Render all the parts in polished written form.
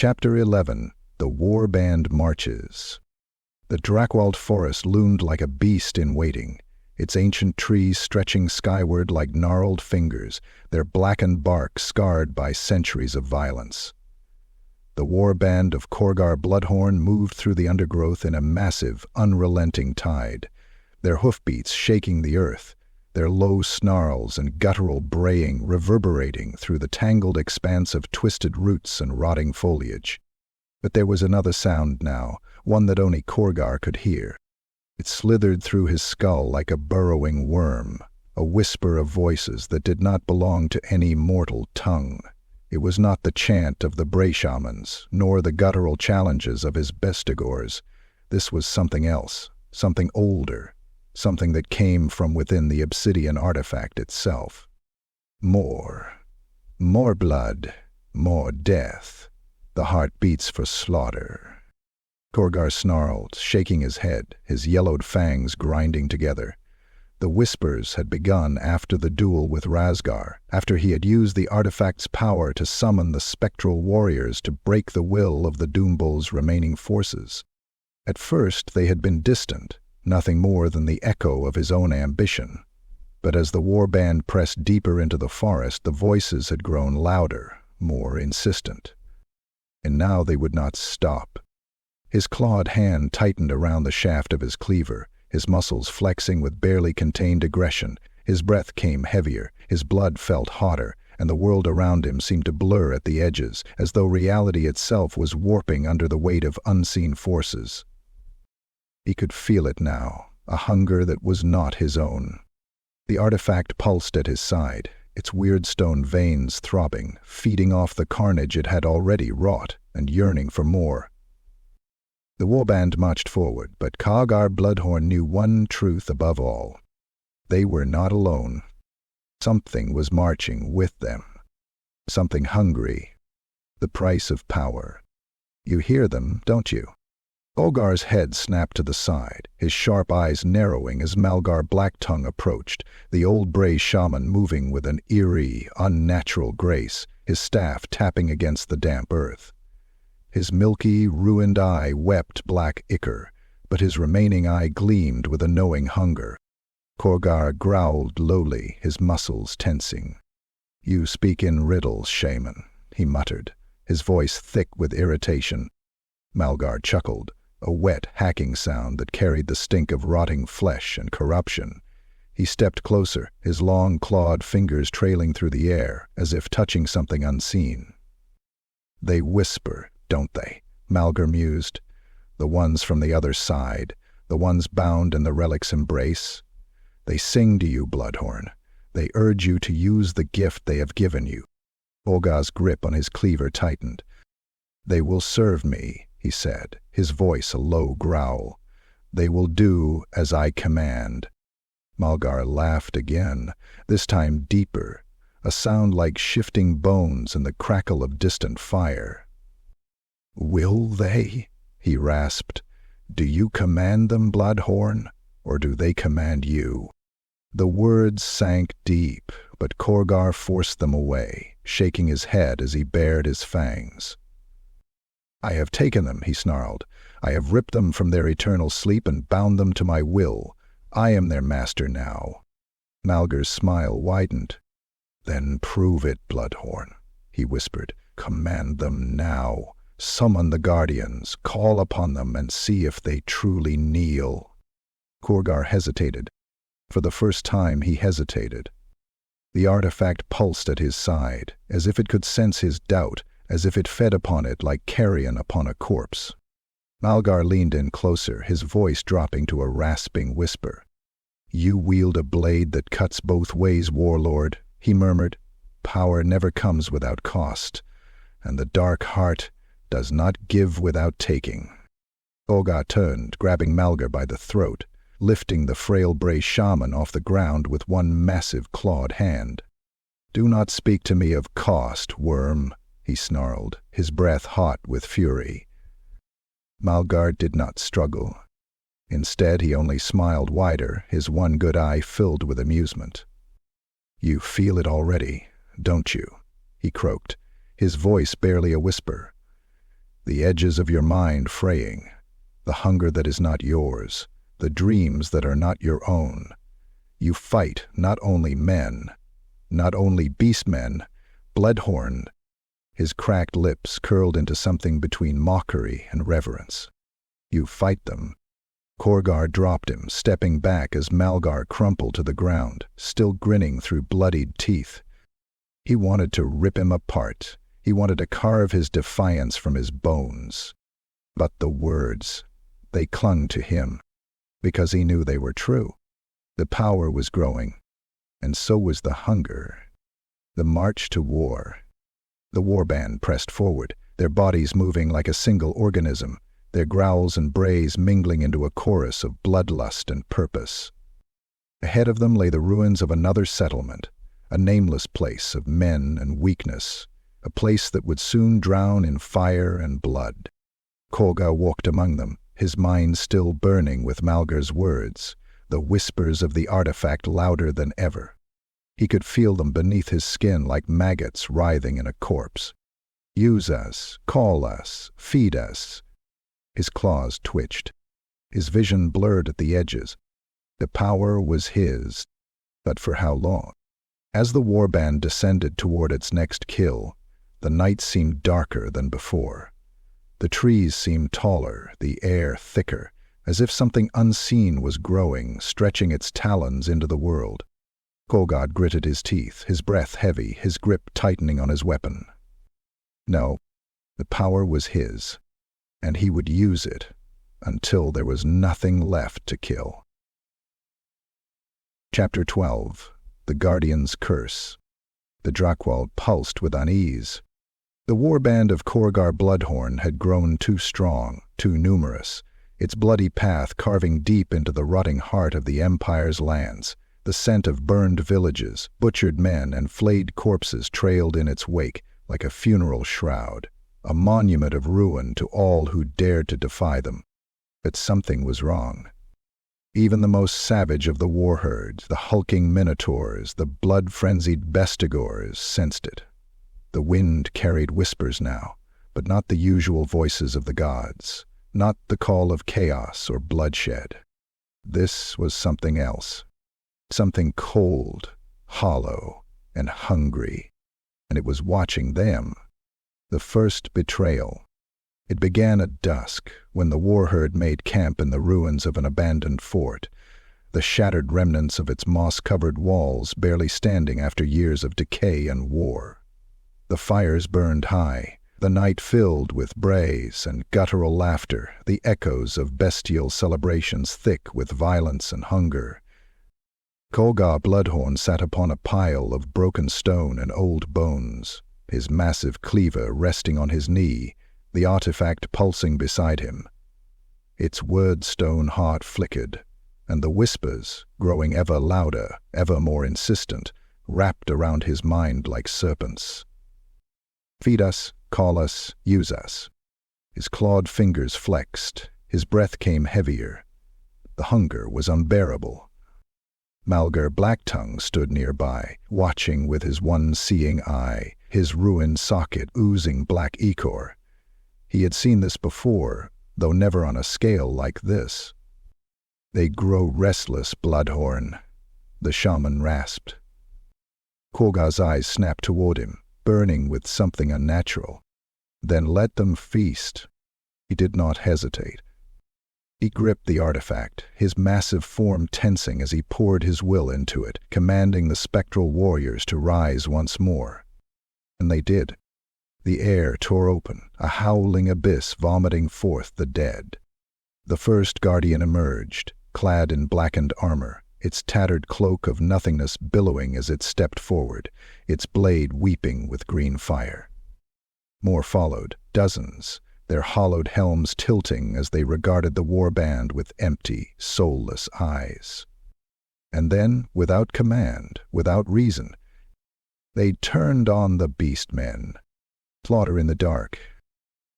Chapter 11. The Warband Marches. The Drakwald Forest loomed like a beast in waiting, its ancient trees stretching skyward like gnarled fingers, their blackened bark scarred by centuries of violence. The warband of Khorgar Bloodhorn moved through the undergrowth in a massive, unrelenting tide, their hoofbeats shaking the earth, their low snarls and guttural braying reverberating through the tangled expanse of twisted roots and rotting foliage. But there was another sound now, one that only Khorgar could hear. It slithered through his skull like a burrowing worm, a whisper of voices that did not belong to any mortal tongue. It was not the chant of the Bray shamans, nor the guttural challenges of his bestigors. This was something else, something older, something that came from within the obsidian artifact itself. More blood, more death. The heart beats for slaughter. Khorgar snarled, shaking his head, his yellowed fangs grinding together. The whispers had begun after the duel with Razgar, after he had used the artifact's power to summon the spectral warriors to break the will of the Doombull's remaining forces. At first they had been distant, nothing more than the echo of his own ambition. But as the warband pressed deeper into the forest, the voices had grown louder, more insistent. And now they would not stop. His clawed hand tightened around the shaft of his cleaver, his muscles flexing with barely contained aggression. His breath came heavier, his blood felt hotter, and the world around him seemed to blur at the edges, as though reality itself was warping under the weight of unseen forces. He could feel it now, a hunger that was not his own. The artifact pulsed at his side, its wyrdstone veins throbbing, feeding off the carnage it had already wrought, and yearning for more. The warband marched forward, but Khorgar Bloodhorn knew one truth above all. They were not alone. Something was marching with them. Something hungry. The price of power. You hear them, don't you? Khorgar's head snapped to the side, his sharp eyes narrowing as Malgar Blacktongue approached, the old Bray shaman moving with an eerie, unnatural grace, his staff tapping against the damp earth. His milky, ruined eye wept black ichor, but his remaining eye gleamed with a knowing hunger. Khorgar growled lowly, his muscles tensing. "You speak in riddles, shaman," he muttered, his voice thick with irritation. Malgar chuckled, a wet, hacking sound that carried the stink of rotting flesh and corruption. He stepped closer, his long, clawed fingers trailing through the air, as if touching something unseen. "They whisper, don't they?" Malgar mused. "The ones from the other side, the ones bound in the relic's embrace. They sing to you, Bloodhorn. They urge you to use the gift they have given you." Khorgar's grip on his cleaver tightened. "They will serve me," he said, his voice a low growl. "They will do as I command." Malgar laughed again, this time deeper, a sound like shifting bones and the crackle of distant fire. "Will they?" he rasped. "Do you command them, Bloodhorn, or do they command you?" The words sank deep, but Khorgar forced them away, shaking his head as he bared his fangs. "I have taken them," he snarled. "I have ripped them from their eternal sleep and bound them to my will. I am their master now." Malgar's smile widened. "Then prove it, Bloodhorn," he whispered. "Command them now. Summon the guardians, call upon them, and see if they truly kneel." Khorgar hesitated. For the first time he hesitated. The artifact pulsed at his side, as if it could sense his doubt, as if it fed upon it like carrion upon a corpse. Malgar leaned in closer, his voice dropping to a rasping whisper. "You wield a blade that cuts both ways, warlord," he murmured. "Power never comes without cost, and the dark heart does not give without taking." Khorgar turned, grabbing Malgar by the throat, lifting the frail Bray shaman off the ground with one massive clawed hand. "Do not speak to me of cost, worm," he snarled, his breath hot with fury. Malgar did not struggle. Instead, he only smiled wider, his one good eye filled with amusement. "You feel it already, don't you?" he croaked, his voice barely a whisper. the edges of your mind fraying, the hunger that is not yours, the dreams that are not your own. You fight not only men, not only beastmen, Bloodhorn. His cracked lips curled into something between mockery and reverence. You fight them. Khorgar dropped him, stepping back as Malgar crumpled to the ground, still grinning through bloodied teeth. He wanted to rip him apart. He wanted to carve his defiance from his bones. But the words, they clung to him, because he knew they were true. The power was growing, and so was the hunger. The march to war. The warband pressed forward, their bodies moving like a single organism, their growls and brays mingling into a chorus of bloodlust and purpose. Ahead of them lay the ruins of another settlement, a nameless place of men and weakness, a place that would soon drown in fire and blood. Khorgar walked among them, his mind still burning with Malgar's words, the whispers of the artifact louder than ever. He could feel them beneath his skin like maggots writhing in a corpse. Use us, call us, feed us. His claws twitched. His vision blurred at the edges. The power was his, but for how long? As the warband descended toward its next kill, the night seemed darker than before. The trees seemed taller, the air thicker, as if something unseen was growing, stretching its talons into the world. Khorgar gritted his teeth, his breath heavy, his grip tightening on his weapon. No, the power was his, and he would use it until there was nothing left to kill. Chapter 12. The Guardian's Curse. The Drakwald pulsed with unease. The warband of Khorgar Bloodhorn had grown too strong, too numerous, its bloody path carving deep into the rotting heart of the Empire's lands. The scent of burned villages, butchered men, and flayed corpses trailed in its wake like a funeral shroud, a monument of ruin to all who dared to defy them. But something was wrong. Even the most savage of the Warherds, the hulking minotaurs, the blood-frenzied bestigors, sensed it. The wind carried whispers now, but not the usual voices of the gods, not the call of chaos or bloodshed. This was something else. Something cold, hollow, and hungry, and it was watching them. The first betrayal. It began at dusk, when the Warherd made camp in the ruins of an abandoned fort, the shattered remnants of its moss-covered walls barely standing after years of decay and war. The fires burned high, the night filled with brays and guttural laughter, the echoes of bestial celebrations thick with violence and hunger. Khorgar Bloodhorn sat upon a pile of broken stone and old bones, his massive cleaver resting on his knee, the artifact pulsing beside him. Its wyrdstone heart flickered, and the whispers, growing ever louder, ever more insistent, wrapped around his mind like serpents. Feed us, call us, use us. His clawed fingers flexed, his breath came heavier. The hunger was unbearable. Malgar Blacktongue stood nearby, watching with his one-seeing eye, his ruined socket oozing black ichor. He had seen this before, though never on a scale like this. They grow restless, Bloodhorn, the shaman rasped. Khorgar's eyes snapped toward him, burning with something unnatural. Then let them feast. He did not hesitate. He gripped the artifact, his massive form tensing as he poured his will into it, commanding the spectral warriors to rise once more. And they did. The air tore open, a howling abyss vomiting forth the dead. The first guardian emerged, clad in blackened armor, its tattered cloak of nothingness billowing as it stepped forward, its blade weeping with green fire. More followed, dozens, their hollowed helms tilting as they regarded the warband with empty, soulless eyes. And then, without command, without reason, they turned on the beastmen. Slaughter in the dark.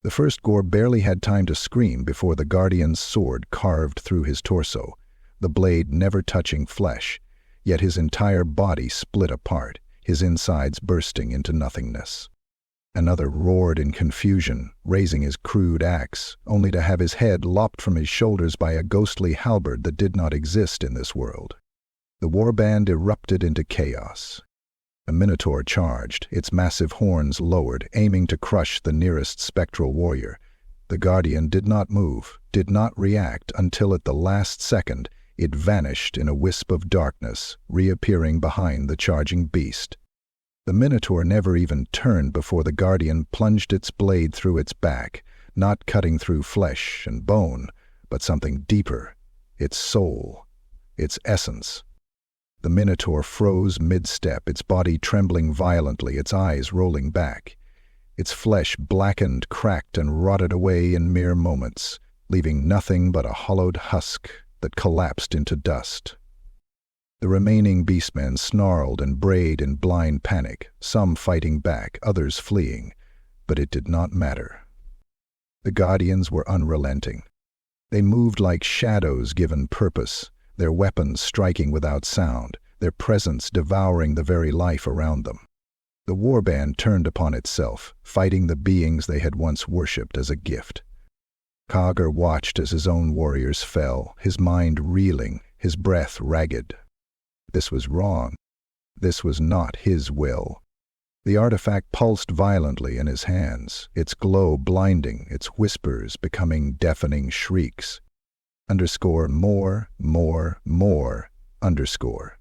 The first Gore barely had time to scream before the guardian's sword carved through his torso, the blade never touching flesh, yet his entire body split apart, his insides bursting into nothingness. Another roared in confusion, raising his crude axe, only to have his head lopped from his shoulders by a ghostly halberd that did not exist in this world. The warband erupted into chaos. A minotaur charged, its massive horns lowered, aiming to crush the nearest spectral warrior. The guardian did not move, did not react until at the last second it vanished in a wisp of darkness, reappearing behind the charging beast. The minotaur never even turned before the guardian plunged its blade through its back, not cutting through flesh and bone, but something deeper, its soul, its essence. The minotaur froze mid-step, its body trembling violently, its eyes rolling back. Its flesh blackened, cracked, and rotted away in mere moments, leaving nothing but a hollowed husk that collapsed into dust. The remaining beastmen snarled and brayed in blind panic, some fighting back, others fleeing, but it did not matter. The guardians were unrelenting. They moved like shadows given purpose, their weapons striking without sound, their presence devouring the very life around them. The warband turned upon itself, fighting the beings they had once worshipped as a gift. Khorgar watched as his own warriors fell, his mind reeling, his breath ragged. This was wrong. This was not his will. The artifact pulsed violently in his hands, its glow blinding, its whispers becoming deafening shrieks. More, underscore.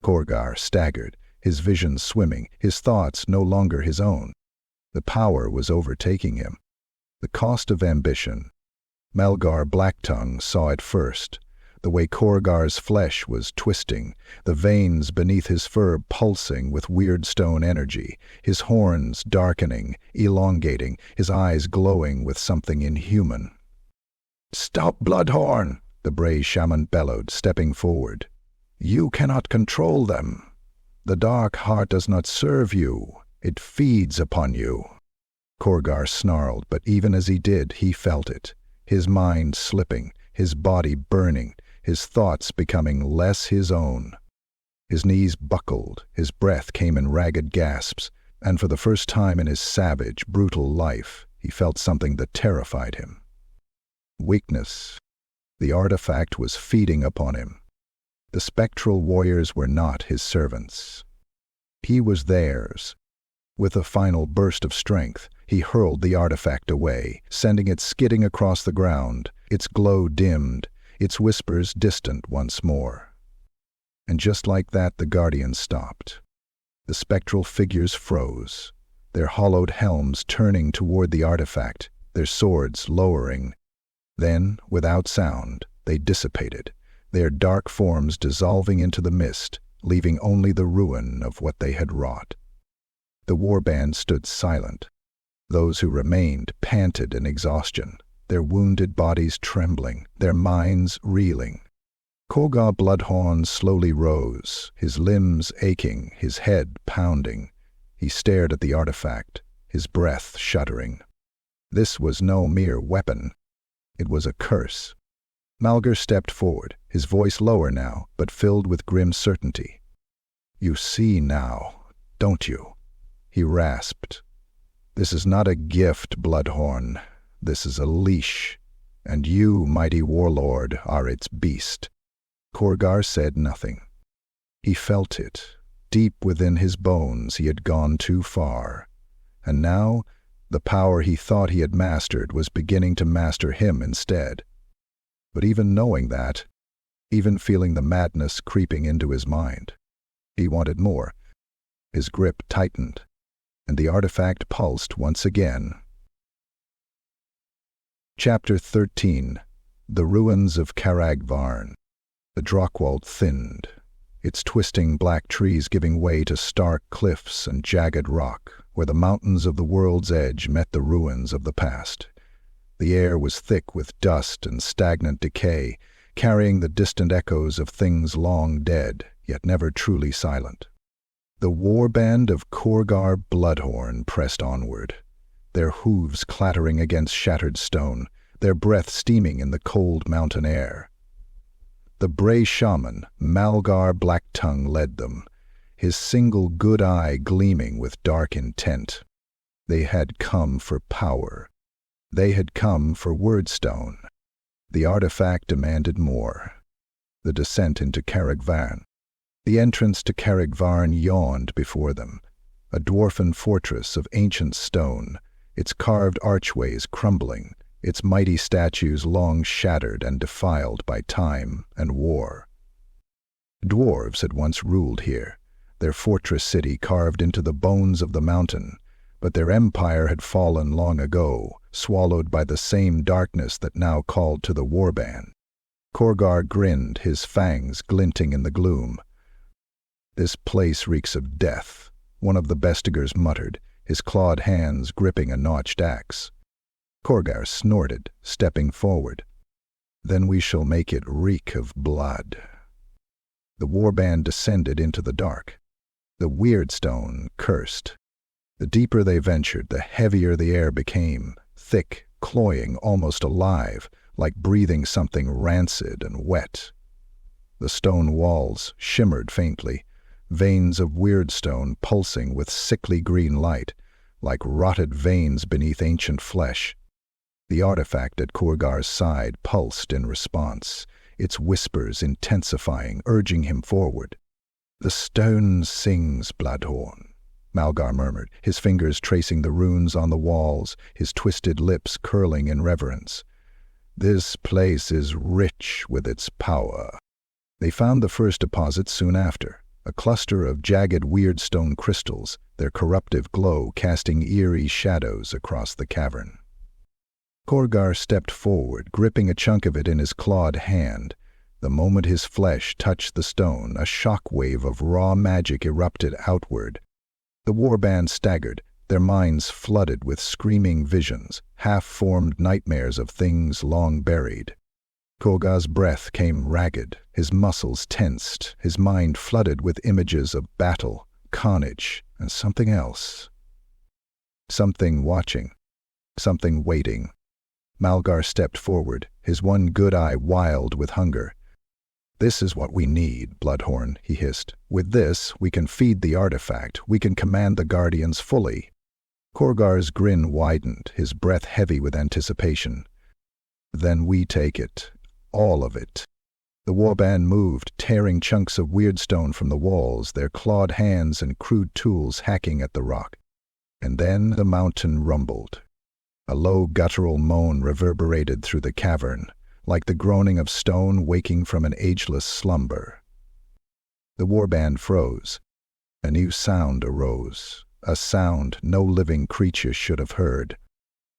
Khorgar staggered, his vision swimming, his thoughts no longer his own. The power was overtaking him. The cost of ambition. Malgar Blacktongue saw it first. The way Khorgar's flesh was twisting, the veins beneath his fur pulsing with wyrdstone energy, his horns darkening, elongating, his eyes glowing with something inhuman. "Stop, Bloodhorn!" the Bray shaman bellowed, stepping forward. "You cannot control them. The dark heart does not serve you. It feeds upon you." Khorgar snarled, but even as he did, he felt it, his mind slipping, his body burning, his thoughts becoming less his own. His knees buckled, his breath came in ragged gasps, and for the first time in his savage, brutal life, he felt something that terrified him. Weakness. The artifact was feeding upon him. The spectral warriors were not his servants. He was theirs. With a final burst of strength, he hurled the artifact away, sending it skidding across the ground, its glow dimmed, its whispers distant once more. And just like that, the guardians stopped. The spectral figures froze, their hollowed helms turning toward the artifact, their swords lowering. Then, without sound, they dissipated, their dark forms dissolving into the mist, leaving only the ruin of what they had wrought. The warband stood silent. Those who remained panted in exhaustion, their wounded bodies trembling, their minds reeling. Khorgar Bloodhorn slowly rose, his limbs aching, his head pounding. He stared at the artifact, his breath shuddering. This was no mere weapon. It was a curse. Malgar stepped forward, his voice lower now, but filled with grim certainty. "You see now, don't you?" he rasped. "This is not a gift, Bloodhorn. This is a leash, and you, mighty warlord, are its beast." Khorgar said nothing. He felt it. Deep within his bones he had gone too far, and now the power he thought he had mastered was beginning to master him instead. But even knowing that, even feeling the madness creeping into his mind, he wanted more. His grip tightened, and the artifact pulsed once again. Chapter 13. The Ruins of Carag Varn. The Drakwald thinned, its twisting black trees giving way to stark cliffs and jagged rock, where the mountains of the world's edge met the ruins of the past. The air was thick with dust and stagnant decay, carrying the distant echoes of things long dead, yet never truly silent. The warband of Khorgar Bloodhorn pressed onward, their hooves clattering against shattered stone, their breath steaming in the cold mountain air. The Bray shaman, Malgar Blacktongue, led them, his single good eye gleaming with dark intent. They had come for power. They had come for wyrdstone. The artifact demanded more. The descent into Carag Varn. The entrance to Carag Varn yawned before them, a dwarfen fortress of ancient stone, its carved archways crumbling, its mighty statues long shattered and defiled by time and war. Dwarves had once ruled here, their fortress city carved into the bones of the mountain, but their empire had fallen long ago, swallowed by the same darkness that now called to the warband. Khorgar grinned, his fangs glinting in the gloom. "This place reeks of death," one of the bestigers muttered, his clawed hands gripping a notched axe. Khorgar snorted, stepping forward. "Then we shall make it reek of blood." The warband descended into the dark. The wyrdstone cursed. The deeper they ventured, the heavier the air became, thick, cloying, almost alive, like breathing something rancid and wet. The stone walls shimmered faintly, veins of wyrdstone pulsing with sickly green light, like rotted veins beneath ancient flesh. The artifact at Khorgar's side pulsed in response, its whispers intensifying, urging him forward. "The stone sings, Bloodhorn," Malgar murmured, his fingers tracing the runes on the walls, his twisted lips curling in reverence. "This place is rich with its power." They found the first deposit soon after, a cluster of jagged wyrdstone crystals, their corruptive glow casting eerie shadows across the cavern. Khorgar stepped forward, gripping a chunk of it in his clawed hand. The moment his flesh touched the stone, a shock wave of raw magic erupted outward. The warband staggered, their minds flooded with screaming visions, half-formed nightmares of things long buried. Khorgar's breath came ragged, his muscles tensed, his mind flooded with images of battle, carnage, and something else. Something watching, something waiting. Malgar stepped forward, his one good eye wild with hunger. "This is what we need, Bloodhorn," he hissed. "With this, we can feed the artifact, we can command the Guardians fully." Khorgar's grin widened, his breath heavy with anticipation. "Then we take it. All of it." The warband moved, tearing chunks of wyrdstone from the walls, their clawed hands and crude tools hacking at the rock. And then the mountain rumbled. A low guttural moan reverberated through the cavern, like the groaning of stone waking from an ageless slumber. The warband froze. A new sound arose, a sound no living creature should have heard.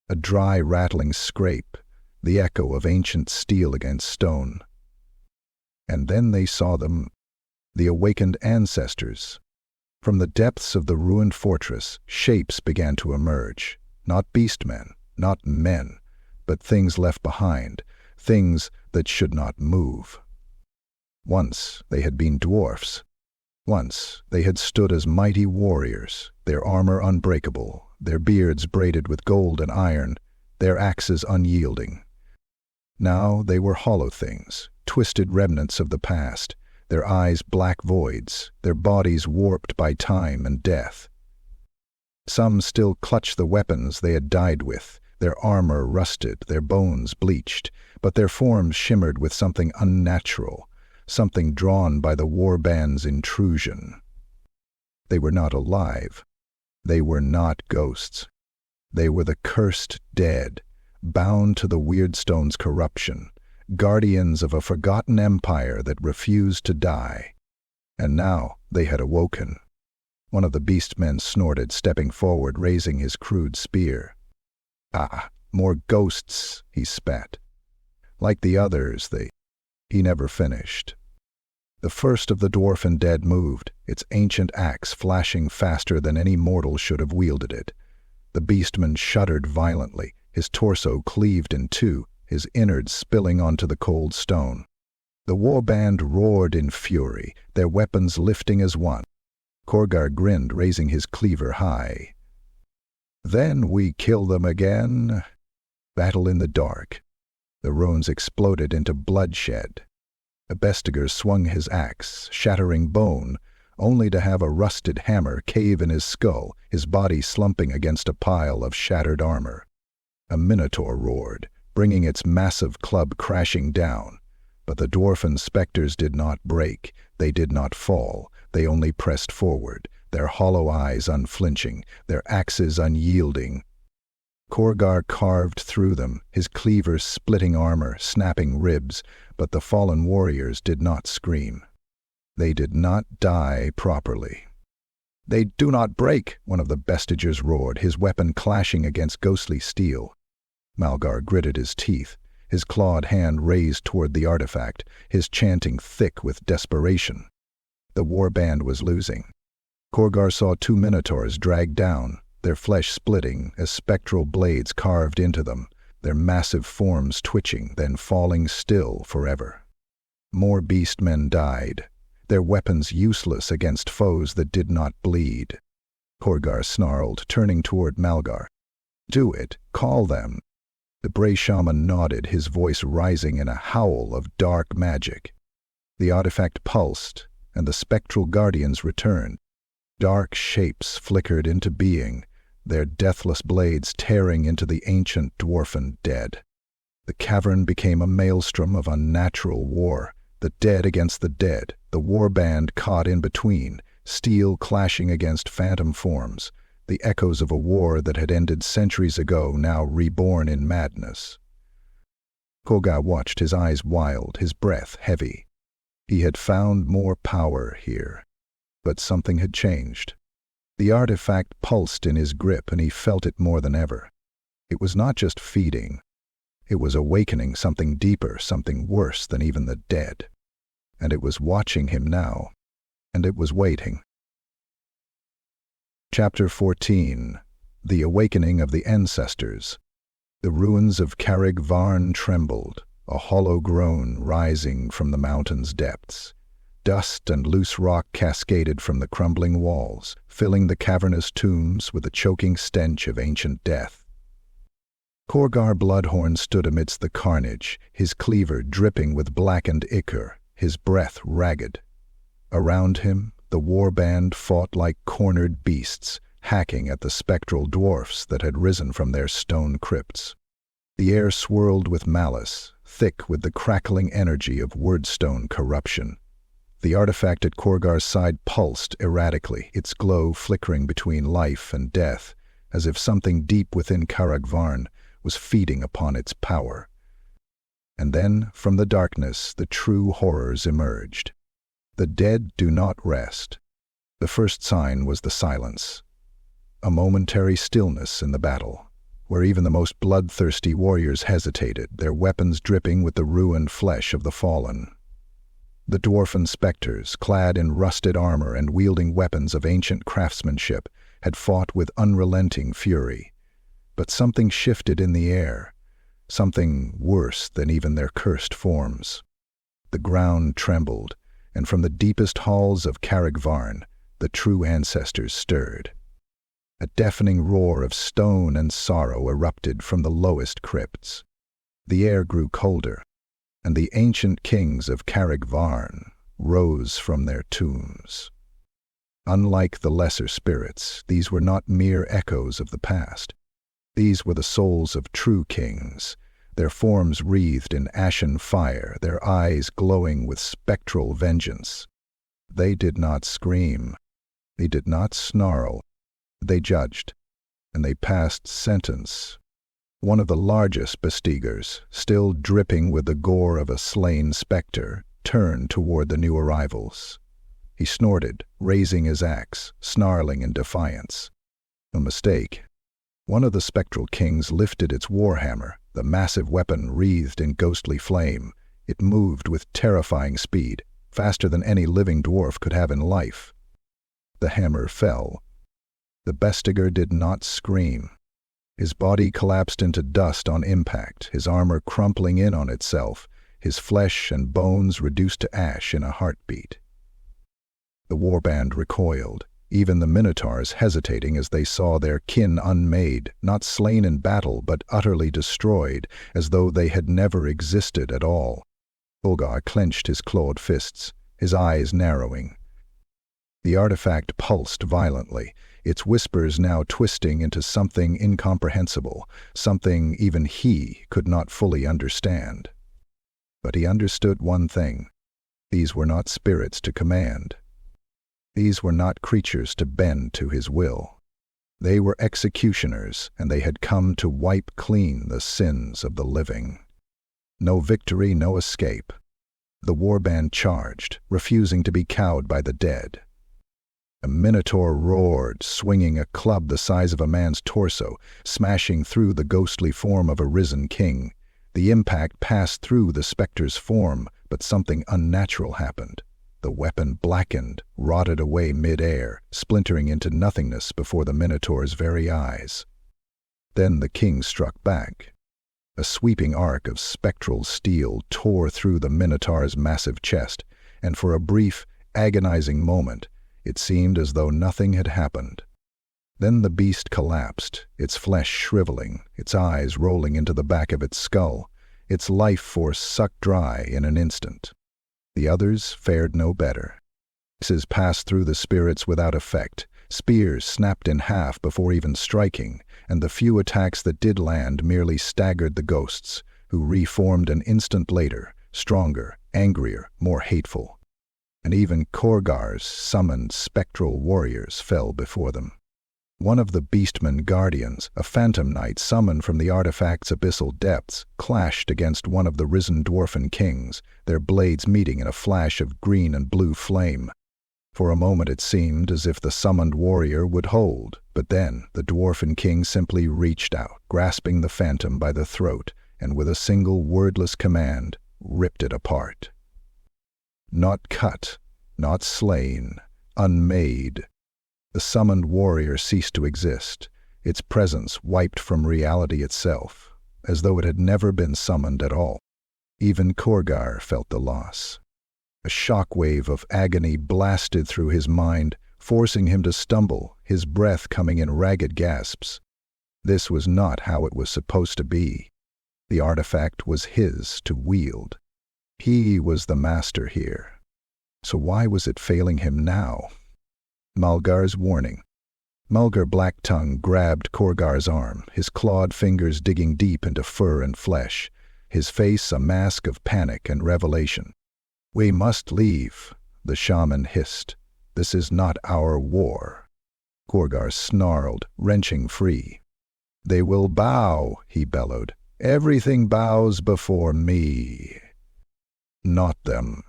A dry, rattling scrape, the echo of ancient steel against stone. And then they saw them, the awakened ancestors. From the depths of the ruined fortress, shapes began to emerge, not beastmen, not men, but things left behind, things that should not move. Once they had been dwarfs. Once they had stood as mighty warriors, their armor unbreakable, their beards braided with gold and iron, their axes unyielding. Now they were hollow things, twisted remnants of the past, their eyes black voids, their bodies warped by time and death. Some still clutched the weapons they had died with, their armor rusted, their bones bleached, but their forms shimmered with something unnatural, something drawn by the warband's intrusion. They were not alive. They were not ghosts. They were the cursed dead, bound to the wyrdstone's corruption, guardians of a forgotten empire that refused to die. And now they had awoken. One of the beastmen snorted, stepping forward, raising his crude spear. "Ah, more ghosts," he spat. "Like the others, He never finished. The first of the dwarfen dead moved, its ancient axe flashing faster than any mortal should have wielded it. The beastman shuddered violently, his torso cleaved in two, his innards spilling onto the cold stone. The warband roared in fury, their weapons lifting as one. Khorgar grinned, raising his cleaver high. "Then we kill them again." Battle in the dark. The runes exploded into bloodshed. A bestiger swung his axe, shattering bone, only to have a rusted hammer cave in his skull, his body slumping against a pile of shattered armor. A minotaur roared, bringing its massive club crashing down. But the dwarfen specters did not break, they did not fall, they only pressed forward, their hollow eyes unflinching, their axes unyielding. Khorgar carved through them, his cleavers splitting armor, snapping ribs, but the fallen warriors did not scream. They did not die properly. "They do not break," one of the bestigers roared, his weapon clashing against ghostly steel. Malgar gritted his teeth, his clawed hand raised toward the artifact, his chanting thick with desperation. The warband was losing. Khorgar saw two minotaurs dragged down, their flesh splitting as spectral blades carved into them, their massive forms twitching, then falling still forever. More beastmen died, their weapons useless against foes that did not bleed. Khorgar snarled, turning toward Malgar. "Do it. Call them." The Bray shaman nodded, his voice rising in a howl of dark magic. The artifact pulsed, and the spectral guardians returned. Dark shapes flickered into being, their deathless blades tearing into the ancient dwarfen dead. The cavern became a maelstrom of unnatural war, the dead against the dead, the warband caught in between, steel clashing against phantom forms, the echoes of a war that had ended centuries ago now reborn in madness. Khorgar watched, his eyes wild, his breath heavy. He had found more power here, but something had changed. The artifact pulsed in his grip, and he felt it more than ever. It was not just feeding. It was awakening something deeper, something worse than even the dead. And it was watching him now, and it was waiting. Chapter 14. The Awakening of the Ancestors. The ruins of Carag Varn trembled, a hollow groan rising from the mountain's depths. Dust and loose rock cascaded from the crumbling walls, filling the cavernous tombs with a choking stench of ancient death. Khorgar Bloodhorn stood amidst the carnage, his cleaver dripping with blackened ichor, his breath ragged. Around him, the warband fought like cornered beasts, hacking at the spectral dwarfs that had risen from their stone crypts. The air swirled with malice, thick with the crackling energy of wyrdstone corruption. The artifact at Khorgar's side pulsed erratically, its glow flickering between life and death, as if something deep within Carag Varn was feeding upon its power. And then, from the darkness, the true horrors emerged. The dead do not rest. The first sign was the silence. A momentary stillness in the battle, where even the most bloodthirsty warriors hesitated, their weapons dripping with the ruined flesh of the fallen. The dwarfen specters, clad in rusted armor and wielding weapons of ancient craftsmanship, had fought with unrelenting fury. But something shifted in the air, something worse than even their cursed forms. The ground trembled, and from the deepest halls of Carag Varn, the true ancestors stirred. A deafening roar of stone and sorrow erupted from the lowest crypts. The air grew colder, and the ancient kings of Carag Varn rose from their tombs. Unlike the lesser spirits, these were not mere echoes of the past. These were the souls of true kings, their forms wreathed in ashen fire, their eyes glowing with spectral vengeance. They did not scream. They did not snarl. They judged, and they passed sentence. One of the largest besiegers, still dripping with the gore of a slain spectre, turned toward the new arrivals. He snorted, raising his axe, snarling in defiance. A mistake. One of the spectral kings lifted its warhammer, the massive weapon wreathed in ghostly flame. It moved with terrifying speed, faster than any living dwarf could have in life. The hammer fell. The bestiger did not scream. His body collapsed into dust on impact, his armor crumpling in on itself, his flesh and bones reduced to ash in a heartbeat. The warband recoiled, even the minotaurs hesitating as they saw their kin unmade, not slain in battle but utterly destroyed, as though they had never existed at all. Khorgar clenched his clawed fists, his eyes narrowing. The artifact pulsed violently, its whispers now twisting into something incomprehensible, something even he could not fully understand. But he understood one thing. These were not spirits to command. These were not creatures to bend to his will. They were executioners, and they had come to wipe clean the sins of the living. No victory, no escape. The warband charged, refusing to be cowed by the dead. A minotaur roared, swinging a club the size of a man's torso, smashing through the ghostly form of a risen king. The impact passed through the specter's form, but something unnatural happened. The weapon blackened, rotted away mid-air, splintering into nothingness before the minotaur's very eyes. Then the king struck back. A sweeping arc of spectral steel tore through the minotaur's massive chest, and for a brief, agonizing moment, it seemed as though nothing had happened. Then the beast collapsed, its flesh shriveling, its eyes rolling into the back of its skull, its life force sucked dry in an instant. The others fared no better. Axes passed through the spirits without effect, spears snapped in half before even striking, and the few attacks that did land merely staggered the ghosts, who reformed an instant later, stronger, angrier, more hateful. And even Khorgar's summoned spectral warriors fell before them. One of the beastmen guardians, a phantom knight summoned from the artifact's abyssal depths, clashed against one of the risen dwarfen kings, their blades meeting in a flash of green and blue flame. For a moment it seemed as if the summoned warrior would hold, but then the dwarfen king simply reached out, grasping the phantom by the throat, and with a single wordless command, ripped it apart. Not cut, not slain, unmade. The summoned warrior ceased to exist, its presence wiped from reality itself, as though it had never been summoned at all. Even Khorgar felt the loss. A shockwave of agony blasted through his mind, forcing him to stumble, his breath coming in ragged gasps. This was not how it was supposed to be. The artifact was his to wield. He was the master here. So why was it failing him now? Malgar's warning. Mulgar Blacktongue grabbed Khorgar's arm, his clawed fingers digging deep into fur and flesh, his face a mask of panic and revelation. "We must leave," the shaman hissed. "This is not our war." Khorgar snarled, wrenching free. "They will bow," he bellowed. "Everything bows before me." "Not them."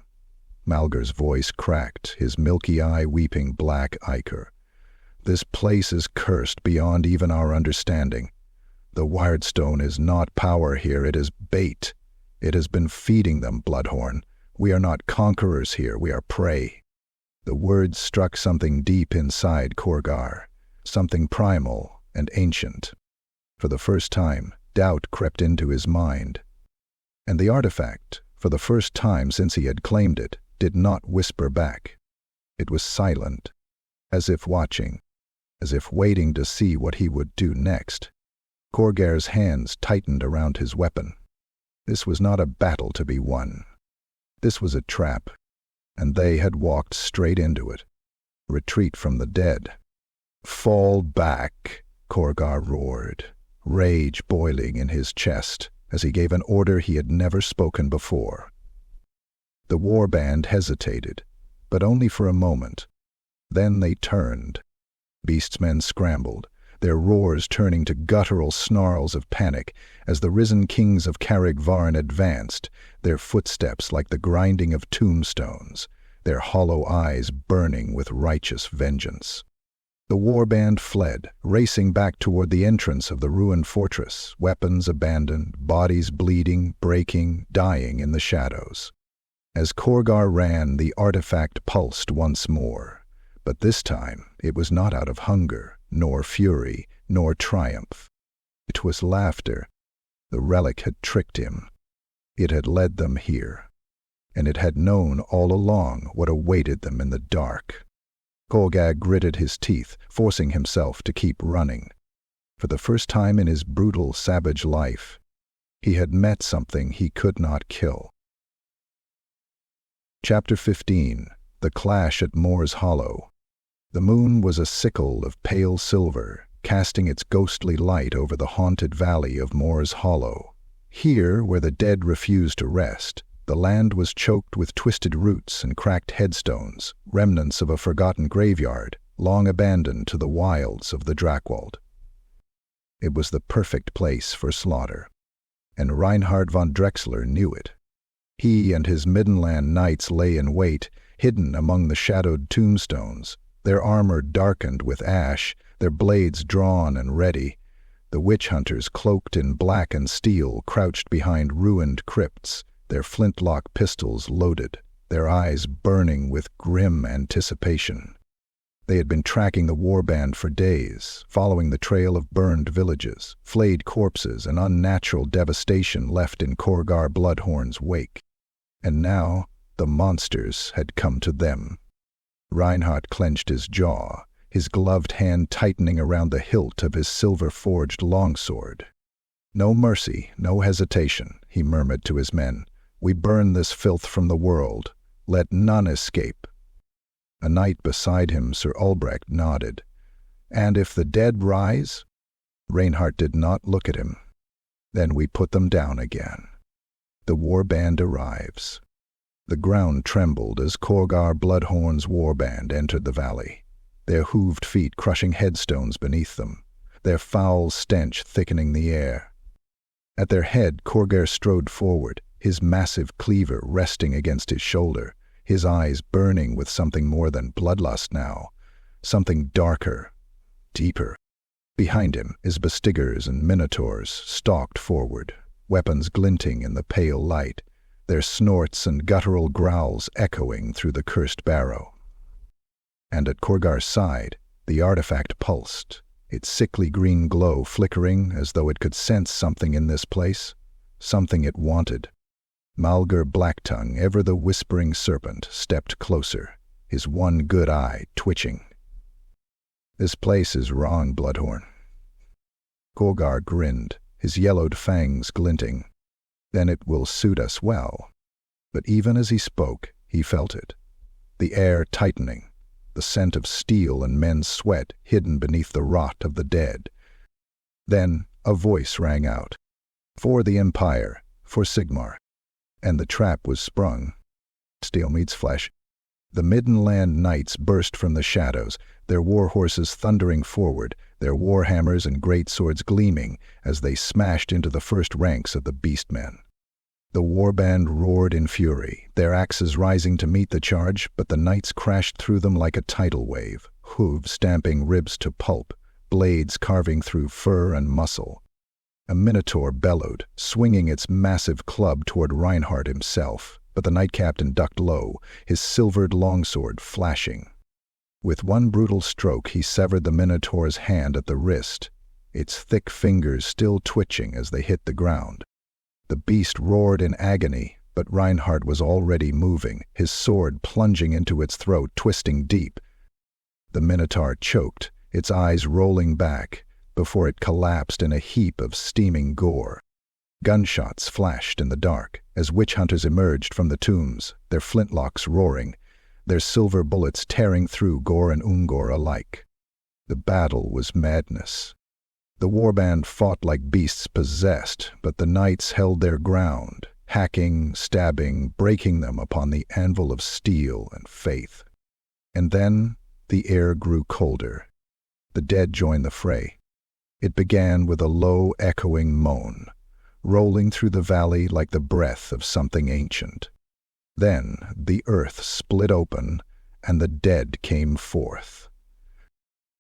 Malgar's voice cracked, his milky eye weeping black ichor. "This place is cursed beyond even our understanding. The wyrdstone is not power here, it is bait. It has been feeding them, Bloodhorn. We are not conquerors here, we are prey." The words struck something deep inside Khorgar, something primal and ancient. For the first time, doubt crept into his mind. And the artifact, for the first time since he had claimed it, did not whisper back. It was silent, as if watching, as if waiting to see what he would do next. Khorgar's hands tightened around his weapon. This was not a battle to be won. This was a trap, and they had walked straight into it. Retreat from the dead. "Fall back," Khorgar roared, rage boiling in his chest as he gave an order he had never spoken before. The warband hesitated, but only for a moment. Then they turned. Beastmen scrambled, their roars turning to guttural snarls of panic as the risen kings of Carag Varn advanced, their footsteps like the grinding of tombstones, their hollow eyes burning with righteous vengeance. The warband fled, racing back toward the entrance of the ruined fortress, weapons abandoned, bodies bleeding, breaking, dying in the shadows. As Khorgar ran, the artifact pulsed once more, but this time it was not out of hunger, nor fury, nor triumph. It was laughter. The relic had tricked him. It had led them here, and it had known all along what awaited them in the dark. Khorgar gritted his teeth, forcing himself to keep running. For the first time in his brutal, savage life, he had met something he could not kill. Chapter 15. The Clash at Moor's Hollow. The moon was a sickle of pale silver, casting its ghostly light over the haunted valley of Moor's Hollow. Here, where the dead refused to rest, the land was choked with twisted roots and cracked headstones, remnants of a forgotten graveyard, long abandoned to the wilds of the Drakwald. It was the perfect place for slaughter, and Reinhard von Drexler knew it. He and his Middenland knights lay in wait, hidden among the shadowed tombstones, their armor darkened with ash, their blades drawn and ready. The witch-hunters cloaked in blackened steel crouched behind ruined crypts, their flintlock pistols loaded, their eyes burning with grim anticipation. They had been tracking the warband for days, following the trail of burned villages, flayed corpses, and unnatural devastation left in Khorgar Bloodhorn's wake. And now the monsters had come to them. Reinhard clenched his jaw, his gloved hand tightening around the hilt of his silver-forged longsword. "No mercy, no hesitation," he murmured to his men. "We burn this filth from the world. Let none escape." A knight beside him, Sir Ulbrecht, nodded. "And if the dead rise?" Reinhard did not look at him. "Then we put them down again. The warband arrives." The ground trembled as Khorgar Bloodhorn's warband entered the valley, their hooved feet crushing headstones beneath them, their foul stench thickening the air. At their head, Khorgar strode forward, his massive cleaver resting against his shoulder, his eyes burning with something more than bloodlust now, something darker, deeper. Behind him, his bestiggers and minotaurs stalked forward, weapons glinting in the pale light, their snorts and guttural growls echoing through the cursed barrow. And at Khorgar's side, the artifact pulsed, its sickly green glow flickering as though it could sense something in this place, something it wanted. Malgur Blacktongue, ever the whispering serpent, stepped closer, his one good eye twitching. "This place is wrong, Bloodhorn." Khorgar grinned, his yellowed fangs glinting. "Then it will suit us well." But even as he spoke, he felt it. The air tightening, the scent of steel and men's sweat hidden beneath the rot of the dead. Then a voice rang out. "For the Empire, for Sigmar." And the trap was sprung. Steel meets flesh. The Middenland knights burst from the shadows, their war horses thundering forward, their warhammers and great swords gleaming as they smashed into the first ranks of the beastmen. The warband roared in fury, their axes rising to meet the charge, but the knights crashed through them like a tidal wave, hooves stamping ribs to pulp, blades carving through fur and muscle. A minotaur bellowed, swinging its massive club toward Reinhard himself, but the knight captain ducked low, his silvered longsword flashing. With one brutal stroke he severed the minotaur's hand at the wrist, its thick fingers still twitching as they hit the ground. The beast roared in agony, but Reinhard was already moving, his sword plunging into its throat, twisting deep. The minotaur choked, its eyes rolling back, before it collapsed in a heap of steaming gore. Gunshots flashed in the dark as witch hunters emerged from the tombs, their flintlocks roaring, their silver bullets tearing through Gore and Ungor alike. The battle was madness. The warband fought like beasts possessed, but the knights held their ground, hacking, stabbing, breaking them upon the anvil of steel and faith. And then the air grew colder. The dead joined the fray. It began with a low, echoing moan, rolling through the valley like the breath of something ancient. Then the earth split open, and the dead came forth.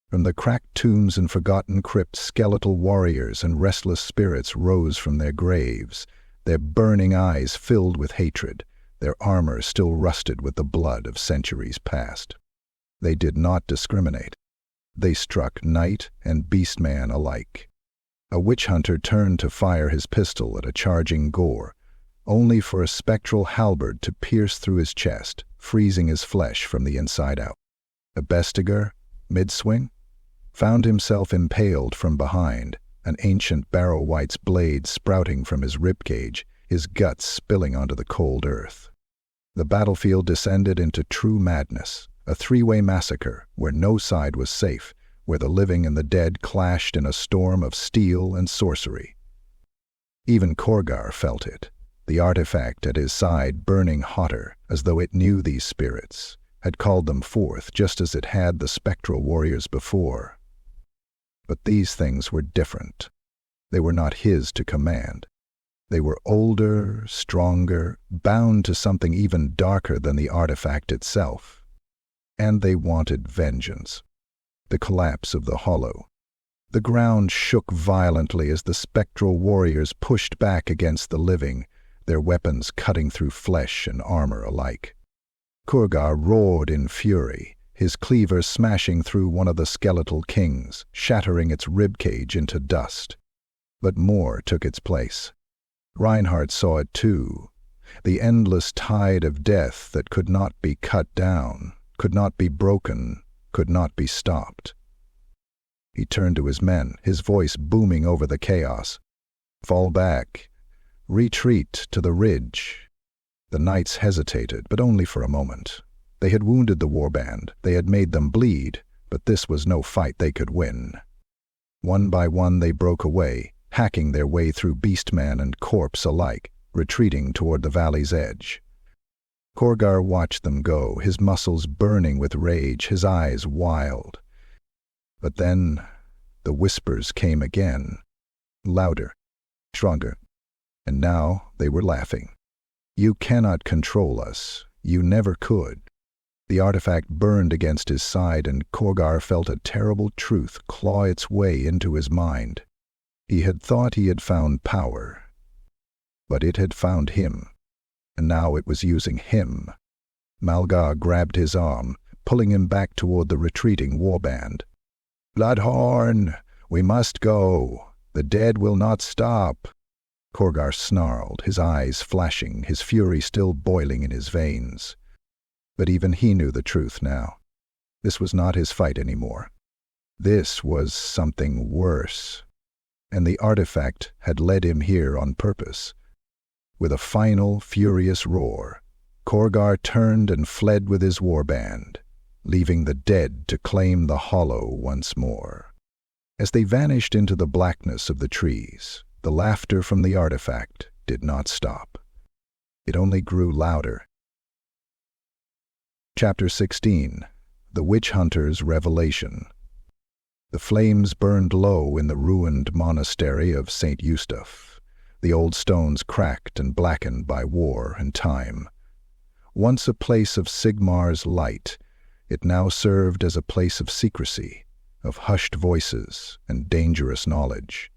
From the cracked tombs and forgotten crypts, skeletal warriors and restless spirits rose from their graves, their burning eyes filled with hatred, their armor still rusted with the blood of centuries past. They did not discriminate. They struck knight and beastman alike. A witch hunter turned to fire his pistol at a charging Gore, only for a spectral halberd to pierce through his chest, freezing his flesh from the inside out. A bestiger, mid-swing, found himself impaled from behind, an ancient barrow-wight's blade sprouting from his ribcage, his guts spilling onto the cold earth. The battlefield descended into true madness, a three-way massacre where no side was safe, where the living and the dead clashed in a storm of steel and sorcery. Even Khorgar felt it, the artifact at his side burning hotter, as though it knew these spirits, had called them forth just as it had the spectral warriors before. But these things were different. They were not his to command. They were older, stronger, bound to something even darker than the artifact itself. And they wanted vengeance. The collapse of the hollow. The ground shook violently as the spectral warriors pushed back against the living, their weapons cutting through flesh and armor alike. Khorgar roared in fury, his cleaver smashing through one of the skeletal kings, shattering its ribcage into dust. But more took its place. Reinhardt saw it too, the endless tide of death that could not be cut down, could not be broken, could not be stopped. He turned to his men, his voice booming over the chaos. "Fall back. Retreat to the ridge." The knights hesitated, but only for a moment. They had wounded the warband, they had made them bleed, but this was no fight they could win. One by one they broke away, hacking their way through beastman and corpse alike, retreating toward the valley's edge. Khorgar watched them go, his muscles burning with rage, his eyes wild. But then the whispers came again, louder, stronger, and now they were laughing. "You cannot control us. You never could." The artifact burned against his side, and Khorgar felt a terrible truth claw its way into his mind. He had thought he had found power, but it had found him, and now it was using him. Malgar grabbed his arm, pulling him back toward the retreating warband. "Bloodhorn, we must go. The dead will not stop." Khorgar snarled, his eyes flashing, his fury still boiling in his veins. But even he knew the truth now. This was not his fight anymore. This was something worse. And the artifact had led him here on purpose. With a final, furious roar, Khorgar turned and fled with his warband, leaving the dead to claim the hollow once more. As they vanished into the blackness of the trees, the laughter from the artifact did not stop. It only grew louder. Chapter 16. The Witch Hunter's Revelation. The flames burned low in the ruined monastery of St. Eustace, the old stones cracked and blackened by war and time. Once a place of Sigmar's light, it now served as a place of secrecy, of hushed voices and dangerous knowledge.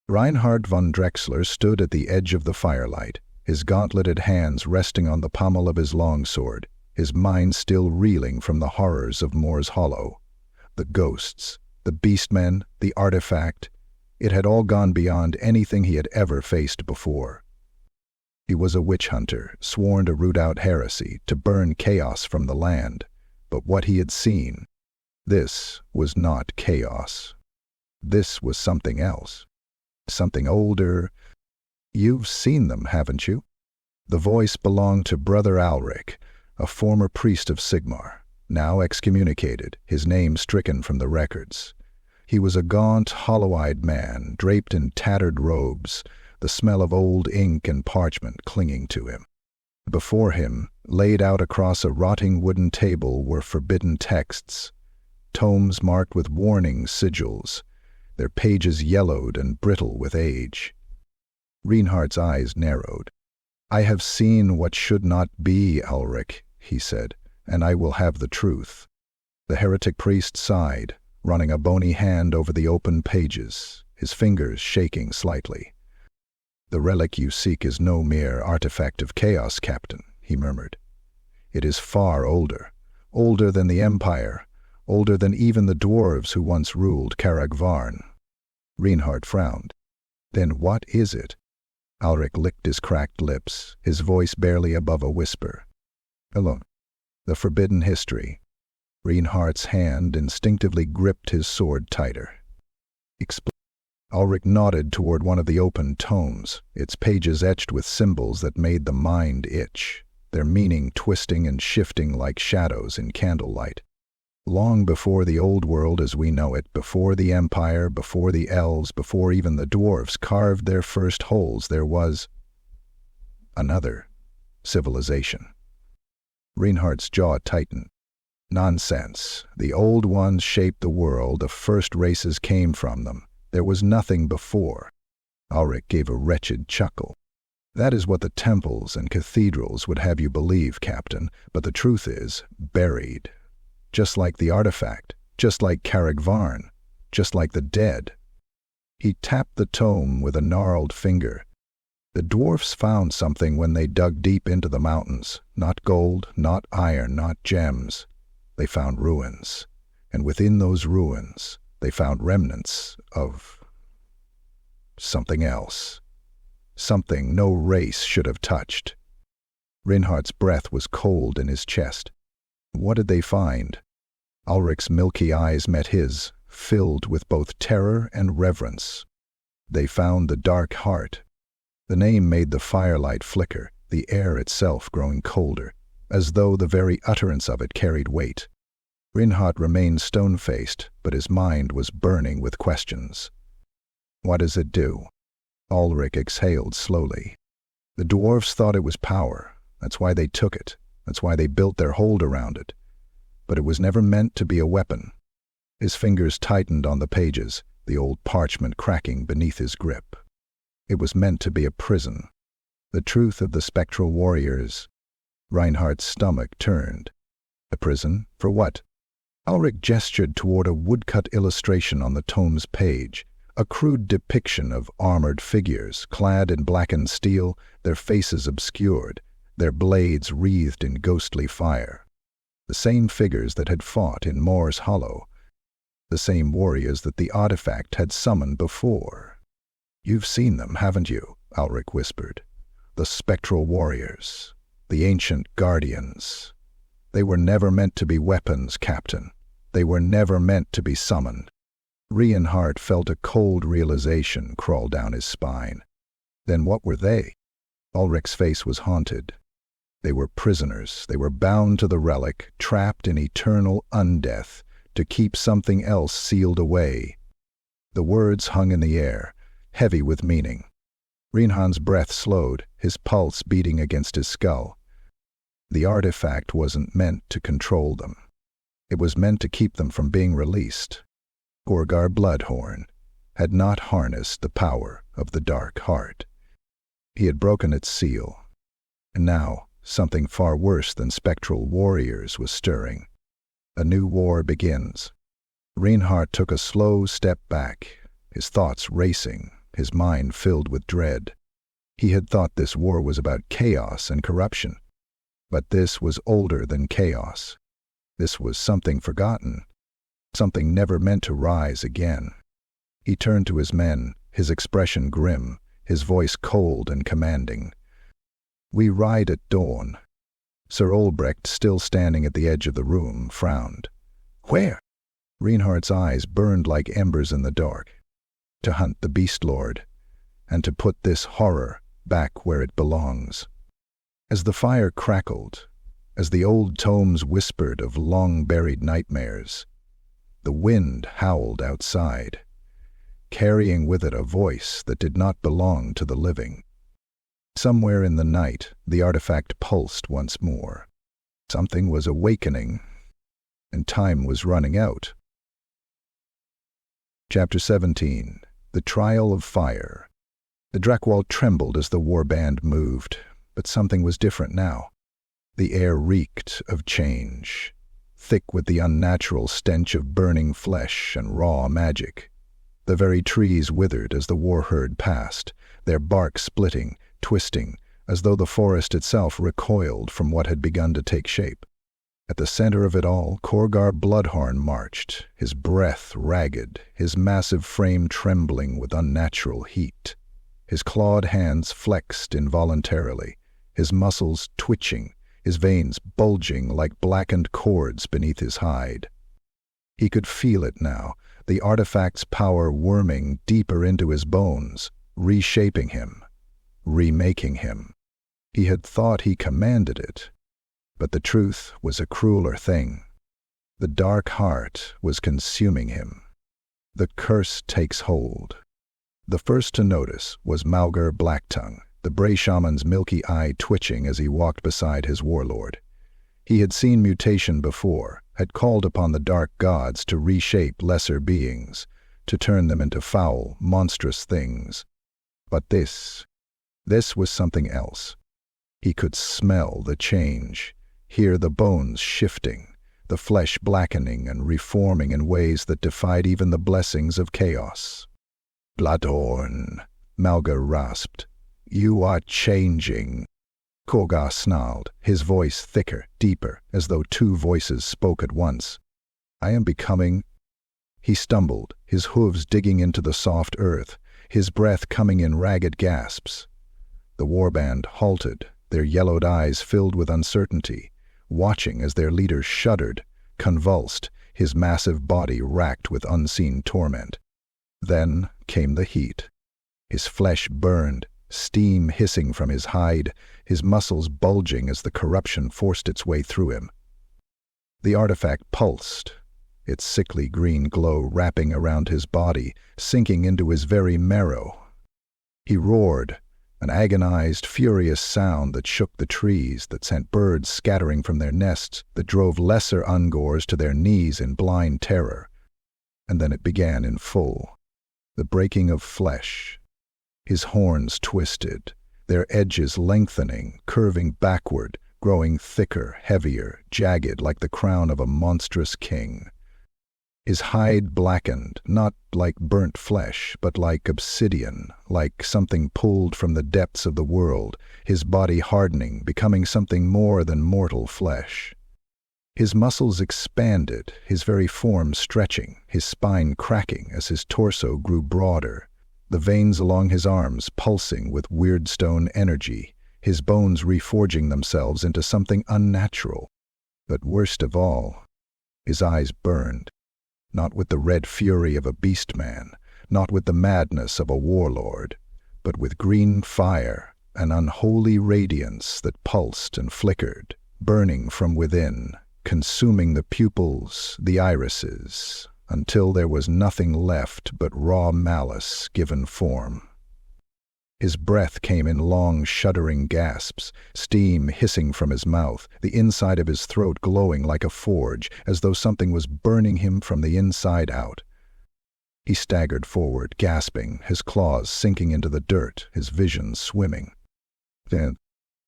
Reinhard von Drexler stood at the edge of the firelight, his gauntleted hands resting on the pommel of his longsword, his mind still reeling from the horrors of Moor's Hollow. The ghosts, the beastmen, the artifact, it had all gone beyond anything he had ever faced before. He was a witch hunter, sworn to root out heresy, to burn chaos from the land. But what he had seen, this was not chaos. This was something else. Something older. "You've seen them, haven't you?" The voice belonged to Brother Alric, a former priest of Sigmar, now excommunicated, his name stricken from the records. He was a gaunt, hollow-eyed man, draped in tattered robes, the smell of old ink and parchment clinging to him. Before him, laid out across a rotting wooden table, were forbidden texts, tomes marked with warning sigils, their pages yellowed and brittle with age. Reinhardt's eyes narrowed. "I have seen what should not be, Alric," he said, "and I will have the truth." The heretic priest sighed, running a bony hand over the open pages, his fingers shaking slightly. "The relic you seek is no mere artifact of chaos, Captain," he murmured. "It is far older, older than the Empire, older than even the dwarves who once ruled Carag Varn." Reinhardt frowned. "Then what is it?" Alric licked his cracked lips, his voice barely above a whisper. "Alone. The forbidden history." Reinhardt's hand instinctively gripped his sword tighter. Alric nodded toward one of the open tomes, its pages etched with symbols that made the mind itch. their meaning twisting and shifting like shadows in candlelight. Long before the old world as we know it, before the Empire, before the elves, before even the dwarves carved their first holes, there was another civilization. Reinhardt's jaw tightened. Nonsense. The old ones shaped the world, the first races came from them. There was nothing before. Ulrich gave a wretched chuckle. That is what the temples and cathedrals would have you believe, Captain, but the truth is, buried. Just like the artifact, just like Carag Varn, just like the dead. He tapped the tome with a gnarled finger. The dwarfs found something when they dug deep into the mountains. Not gold, not iron, not gems. They found ruins. And within those ruins, they found remnants of something else. Something no race should have touched. Reinhardt's breath was cold in his chest. What did they find? Ulrich's milky eyes met his, filled with both terror and reverence. They found the Dark Heart. The name made the firelight flicker, the air itself growing colder, as though the very utterance of it carried weight. Reinhardt remained stone-faced, but his mind was burning with questions. What does it do? Ulrich exhaled slowly. The dwarves thought it was power. That's why they took it. That's why they built their hold around it. But it was never meant to be a weapon. His fingers tightened on the pages, the old parchment cracking beneath his grip. It was meant to be a prison. The truth of the spectral warriors. Reinhardt's stomach turned. A prison? For what? Ulrich gestured toward a woodcut illustration on the tome's page, a crude depiction of armored figures, clad in blackened steel, their faces obscured, their blades wreathed in ghostly fire. The same figures that had fought in Moor's Hollow, the same warriors that the artifact had summoned before. You've seen them, haven't you? Ulrich whispered. The spectral warriors, the ancient guardians. They were never meant to be weapons, Captain. They were never meant to be summoned. Reinhardt felt a cold realization crawl down his spine. Then what were they? Ulrich's face was haunted. They were prisoners. They were bound to the relic, trapped in eternal undeath, to keep something else sealed away. The words hung in the air, heavy with meaning. Reinhardt's breath slowed, his pulse beating against his skull. The artifact wasn't meant to control them. It was meant to keep them from being released. Khorgar Bloodhorn had not harnessed the power of the Dark Heart. He had broken its seal. And now, something far worse than spectral warriors was stirring. A new war begins. Reinhardt took a slow step back, his thoughts racing, his mind filled with dread. He had thought this war was about chaos and corruption. But this was older than chaos. This was something forgotten, something never meant to rise again. He turned to his men, his expression grim, his voice cold and commanding. We ride at dawn. Sir Olbrecht, still standing at the edge of the room, frowned. Where? Reinhardt's eyes burned like embers in the dark. To hunt the Beast Lord, and to put this horror back where it belongs. As the fire crackled, as the old tomes whispered of long-buried nightmares, the wind howled outside, carrying with it a voice that did not belong to the living. Somewhere in the night, the artifact pulsed once more. Something was awakening, and time was running out. Chapter 17. The Trial of Fire. The Drakwald trembled as the warband moved, but something was different now. The air reeked of change, thick with the unnatural stench of burning flesh and raw magic. The very trees withered as the Warherd passed, their bark splitting, twisting, as though the forest itself recoiled from what had begun to take shape. At the center of it all, Khorgar Bloodhorn marched, his breath ragged, his massive frame trembling with unnatural heat. His clawed hands flexed involuntarily, his muscles twitching, his veins bulging like blackened cords beneath his hide. He could feel it now, the artifact's power worming deeper into his bones, reshaping him, remaking him. He had thought he commanded it, but the truth was a crueler thing. The dark heart was consuming him. The curse takes hold. The first to notice was Khorgar Blacktongue, the Bray shaman's milky eye twitching as he walked beside his warlord. He had seen mutation before, had called upon the dark gods to reshape lesser beings, to turn them into foul, monstrous things. But this was something else. He could smell the change, hear the bones shifting, the flesh blackening and reforming in ways that defied even the blessings of chaos. "Bloodhorn," Khorgar rasped. "You are changing." Khorgar snarled, his voice thicker, deeper, as though two voices spoke at once. "I am becoming—" He stumbled, his hooves digging into the soft earth, his breath coming in ragged gasps. The warband halted, their yellowed eyes filled with uncertainty, watching as their leader shuddered, convulsed, his massive body racked with unseen torment. Then came the heat. His flesh burned, steam hissing from his hide, his muscles bulging as the corruption forced its way through him. The artifact pulsed, its sickly green glow wrapping around his body, sinking into his very marrow. He roared, an agonized, furious sound that shook the trees, that sent birds scattering from their nests, that drove lesser Ungors to their knees in blind terror. And then it began in full. The breaking of flesh. His horns twisted, their edges lengthening, curving backward, growing thicker, heavier, jagged like the crown of a monstrous king. His hide blackened, not like burnt flesh, but like obsidian, like something pulled from the depths of the world, his body hardening, becoming something more than mortal flesh. His muscles expanded, his very form stretching, his spine cracking as his torso grew broader, the veins along his arms pulsing with wyrdstone energy, his bones reforging themselves into something unnatural. But worst of all, his eyes burned. Not with the red fury of a beast-man, not with the madness of a warlord, but with green fire, an unholy radiance that pulsed and flickered, burning from within, consuming the pupils, the irises, until there was nothing left but raw malice given form. His breath came in long, shuddering gasps, steam hissing from his mouth, the inside of his throat glowing like a forge, as though something was burning him from the inside out. He staggered forward, gasping, his claws sinking into the dirt, his vision swimming. Then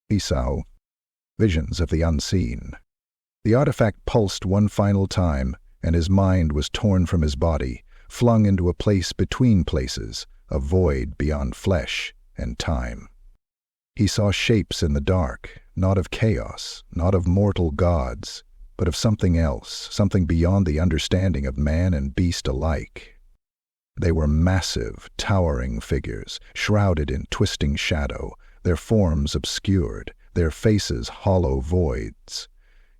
he saw visions of the unseen. The artifact pulsed one final time, and his mind was torn from his body, flung into a place between places, a void beyond flesh and time. He saw shapes in the dark, not of chaos, not of mortal gods, but of something else, something beyond the understanding of man and beast alike. They were massive, towering figures, shrouded in twisting shadow, their forms obscured, their faces hollow voids.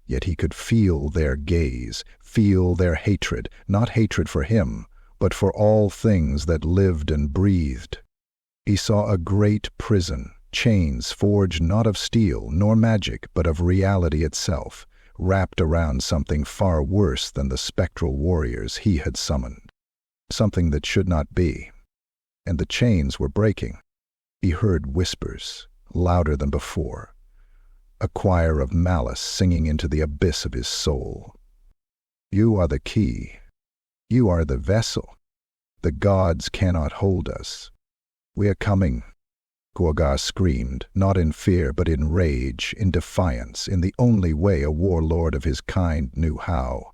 Yet he could feel their gaze, feel their hatred, not hatred for him, but for all things that lived and breathed. He saw a great prison, chains forged not of steel nor magic, but of reality itself, wrapped around something far worse than the spectral warriors he had summoned. Something that should not be. And the chains were breaking. He heard whispers, louder than before, a choir of malice singing into the abyss of his soul. "You are the key. You are the vessel. The gods cannot hold us. We are coming." Khorgar screamed, not in fear but in rage, in defiance, in the only way a warlord of his kind knew how.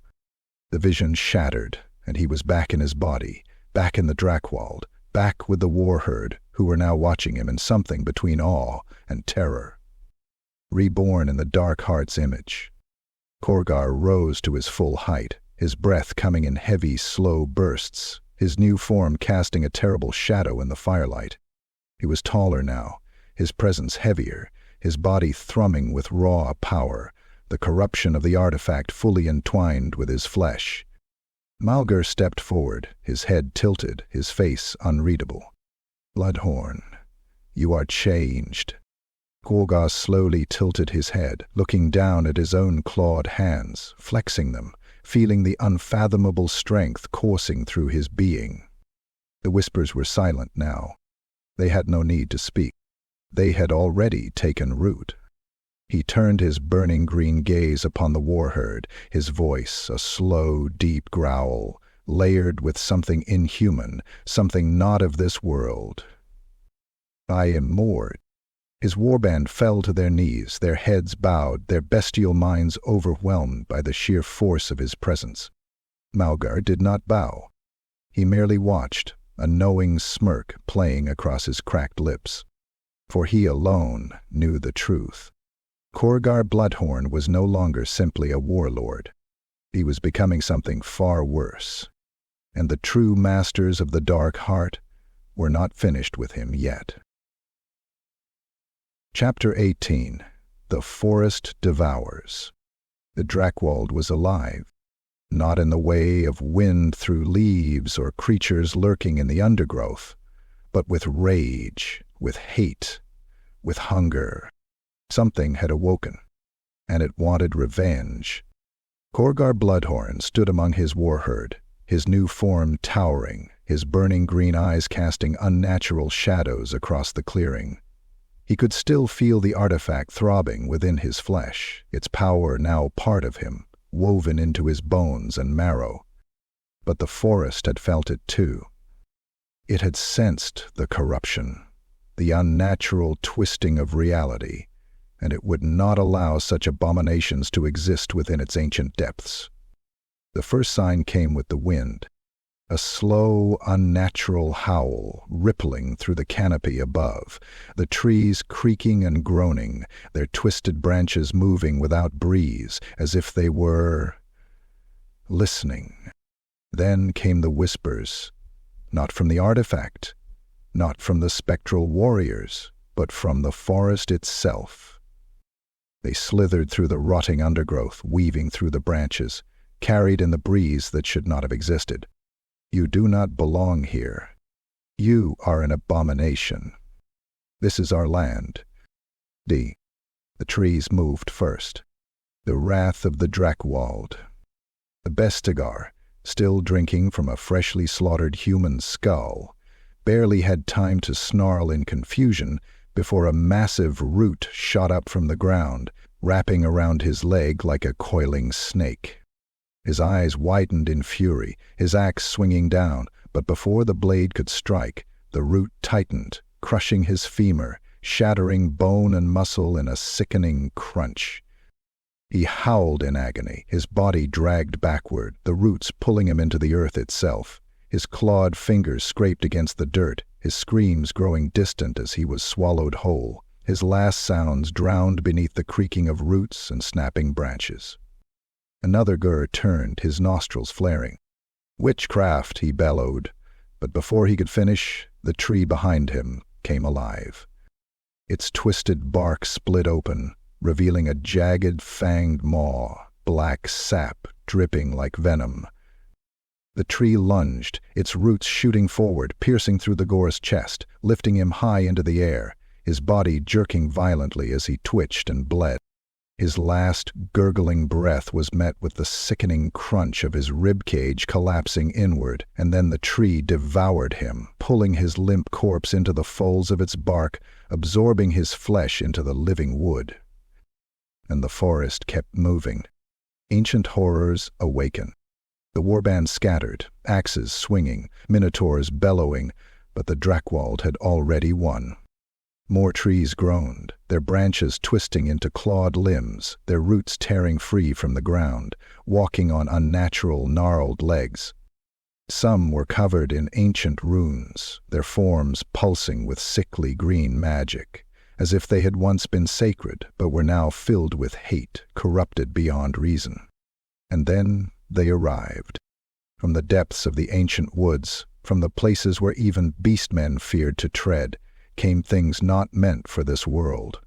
The vision shattered, and he was back in his body, back in the Drakwald, back with the Warherd, who were now watching him in something between awe and terror. Reborn in the dark heart's image. Khorgar rose to his full height, his breath coming in heavy, slow bursts, his new form casting a terrible shadow in the firelight. He was taller now, his presence heavier, his body thrumming with raw power, the corruption of the artifact fully entwined with his flesh. Khorgar stepped forward, his head tilted, his face unreadable. "Bloodhorn, you are changed." Khorgar slowly tilted his head, looking down at his own clawed hands, flexing them, feeling the unfathomable strength coursing through his being. The whispers were silent now. They had no need to speak. They had already taken root. He turned his burning green gaze upon the Warherd, his voice a slow, deep growl, layered with something inhuman, something not of this world. "I am moored." His warband fell to their knees, their heads bowed, their bestial minds overwhelmed by the sheer force of his presence. Khorgar did not bow. He merely watched, a knowing smirk playing across his cracked lips. For he alone knew the truth. Khorgar Bloodhorn was no longer simply a warlord. He was becoming something far worse. And the true masters of the dark heart were not finished with him yet. Chapter 18. The Forest Devours. The Drakwald was alive, not in the way of wind through leaves or creatures lurking in the undergrowth, but with rage, with hate, with hunger. Something had awoken, and it wanted revenge. Khorgar Bloodhorn stood among his Warherd, his new form towering, his burning green eyes casting unnatural shadows across the clearing. He could still feel the artifact throbbing within his flesh, its power now part of him, woven into his bones and marrow. But the forest had felt it too. It had sensed the corruption, the unnatural twisting of reality, and it would not allow such abominations to exist within its ancient depths. The first sign came with the wind, a slow, unnatural howl rippling through the canopy above, the trees creaking and groaning, their twisted branches moving without breeze, as if they were listening. Then came the whispers, not from the artifact, not from the spectral warriors, but from the forest itself. They slithered through the rotting undergrowth, weaving through the branches, carried in the breeze that should not have existed. "You do not belong here. You are an abomination. This is our land." The trees moved first. The wrath of the Drakwald. The Bestigar, still drinking from a freshly slaughtered human skull, barely had time to snarl in confusion before a massive root shot up from the ground, wrapping around his leg like a coiling snake. His eyes widened in fury, his axe swinging down, but before the blade could strike, the root tightened, crushing his femur, shattering bone and muscle in a sickening crunch. He howled in agony, his body dragged backward, the roots pulling him into the earth itself. His clawed fingers scraped against the dirt, his screams growing distant as he was swallowed whole, his last sounds drowned beneath the creaking of roots and snapping branches. Another Gur turned, his nostrils flaring. "Witchcraft," he bellowed, but before he could finish, the tree behind him came alive. Its twisted bark split open, revealing a jagged, fanged maw, black sap dripping like venom. The tree lunged, its roots shooting forward, piercing through the Gor's chest, lifting him high into the air, his body jerking violently as he twitched and bled. His last gurgling breath was met with the sickening crunch of his ribcage collapsing inward, and then the tree devoured him, pulling his limp corpse into the folds of its bark, absorbing his flesh into the living wood. And the forest kept moving. Ancient horrors awaken. The warband scattered, axes swinging, minotaurs bellowing, but the Drakwald had already won. More trees groaned, their branches twisting into clawed limbs, their roots tearing free from the ground, walking on unnatural, gnarled legs. Some were covered in ancient runes, their forms pulsing with sickly green magic, as if they had once been sacred but were now filled with hate, corrupted beyond reason. And then they arrived. From the depths of the ancient woods, from the places where even beastmen feared to tread, came things not meant for this world.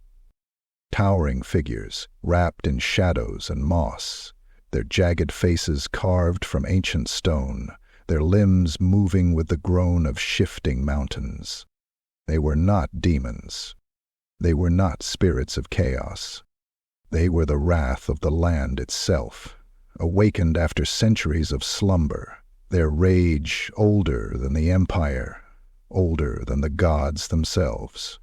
Towering figures, wrapped in shadows and moss, their jagged faces carved from ancient stone, their limbs moving with the groan of shifting mountains. They were not demons. They were not spirits of chaos. They were the wrath of the land itself, awakened after centuries of slumber, their rage older than the Empire, older than the gods themselves.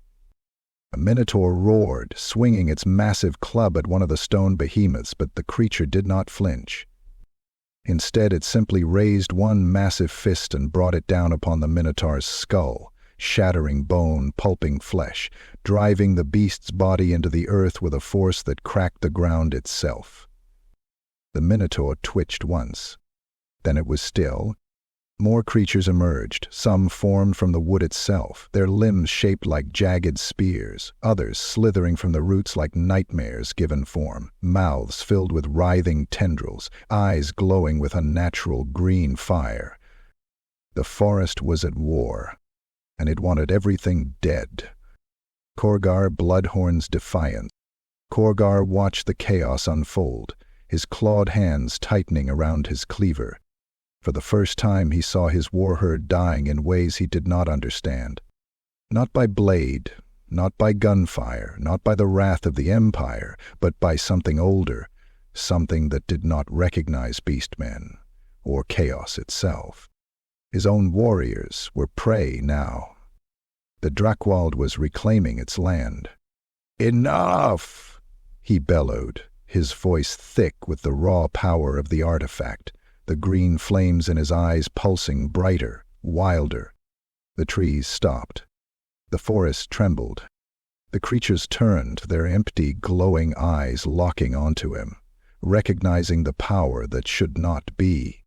A minotaur roared, swinging its massive club at one of the stone behemoths, but the creature did not flinch. Instead, it simply raised one massive fist and brought it down upon the minotaur's skull, shattering bone, pulping flesh, driving the beast's body into the earth with a force that cracked the ground itself. The minotaur twitched once. Then it was still. More creatures emerged, some formed from the wood itself, their limbs shaped like jagged spears, others slithering from the roots like nightmares given form, mouths filled with writhing tendrils, eyes glowing with unnatural green fire. The forest was at war, and it wanted everything dead. Khorgar Bloodhorn's defiance. Khorgar watched the chaos unfold, his clawed hands tightening around his cleaver. For the first time he saw his Warherd dying in ways he did not understand. Not by blade, not by gunfire, not by the wrath of the Empire, but by something older, something that did not recognize beastmen, or chaos itself. His own warriors were prey now. The Drakwald was reclaiming its land. "Enough!" he bellowed, his voice thick with the raw power of the artifact, the green flames in his eyes pulsing brighter, wilder. The trees stopped. The forest trembled. The creatures turned, their empty, glowing eyes locking onto him, recognizing the power that should not be.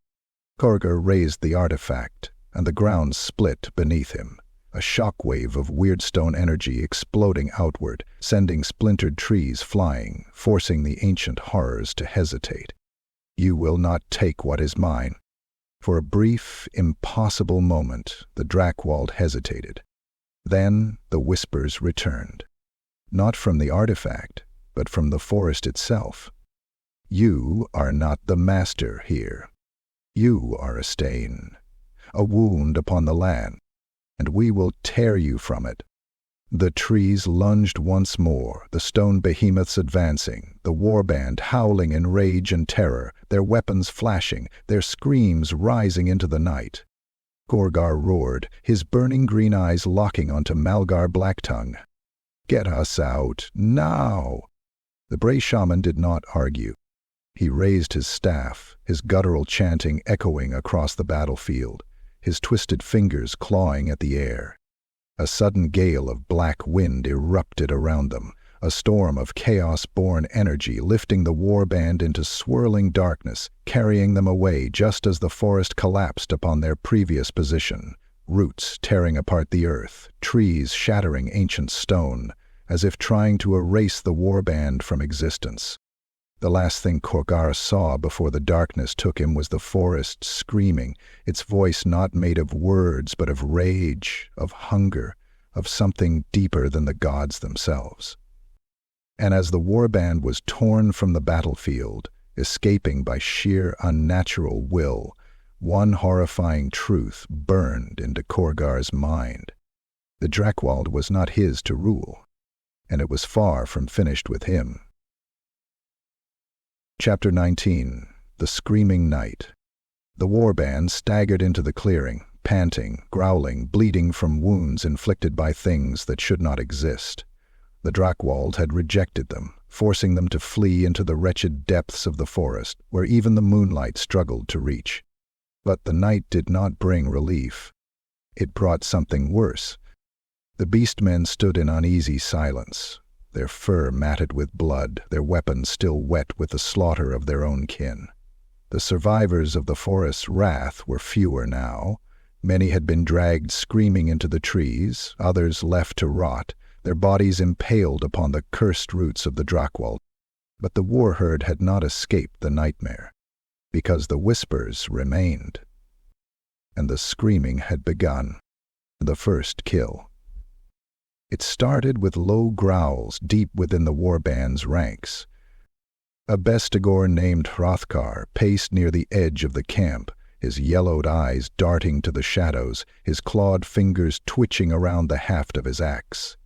Khorgar raised the artifact, and the ground split beneath him, a shockwave of wyrdstone energy exploding outward, sending splintered trees flying, forcing the ancient horrors to hesitate. "You will not take what is mine." For a brief, impossible moment, the Drakwald hesitated. Then the whispers returned. Not from the artifact, but from the forest itself. "You are not the master here. You are a stain, a wound upon the land, and we will tear you from it." The trees lunged once more, the stone behemoths advancing, the warband howling in rage and terror, their weapons flashing, their screams rising into the night. Khorgar roared, his burning green eyes locking onto Malgar Blacktongue. "Get us out, now!" The Bray shaman did not argue. He raised his staff, his guttural chanting echoing across the battlefield, his twisted fingers clawing at the air. A sudden gale of black wind erupted around them, a storm of chaos-born energy lifting the warband into swirling darkness, carrying them away just as the forest collapsed upon their previous position, roots tearing apart the earth, trees shattering ancient stone, as if trying to erase the warband from existence. The last thing Khorgar saw before the darkness took him was the forest screaming, its voice not made of words but of rage, of hunger, of something deeper than the gods themselves. And as the warband was torn from the battlefield, escaping by sheer unnatural will, one horrifying truth burned into Khorgar's mind. The Drakwald was not his to rule, and it was far from finished with him. Chapter 19. The Screaming Night. The warband staggered into the clearing, panting, growling, bleeding from wounds inflicted by things that should not exist. The Drakwald had rejected them, forcing them to flee into the wretched depths of the forest, where even the moonlight struggled to reach. But the night did not bring relief. It brought something worse. The beastmen stood in uneasy silence, their fur matted with blood, their weapons still wet with the slaughter of their own kin. The survivors of the forest's wrath were fewer now. Many had been dragged screaming into the trees, others left to rot, their bodies impaled upon the cursed roots of the Drakwald. But the Warherd had not escaped the nightmare, because the whispers remained. And the screaming had begun. The first kill. It started with low growls deep within the warband's ranks. A bestigor named Hrothgar paced near the edge of the camp, his yellowed eyes darting to the shadows, his clawed fingers twitching around the haft of his axe.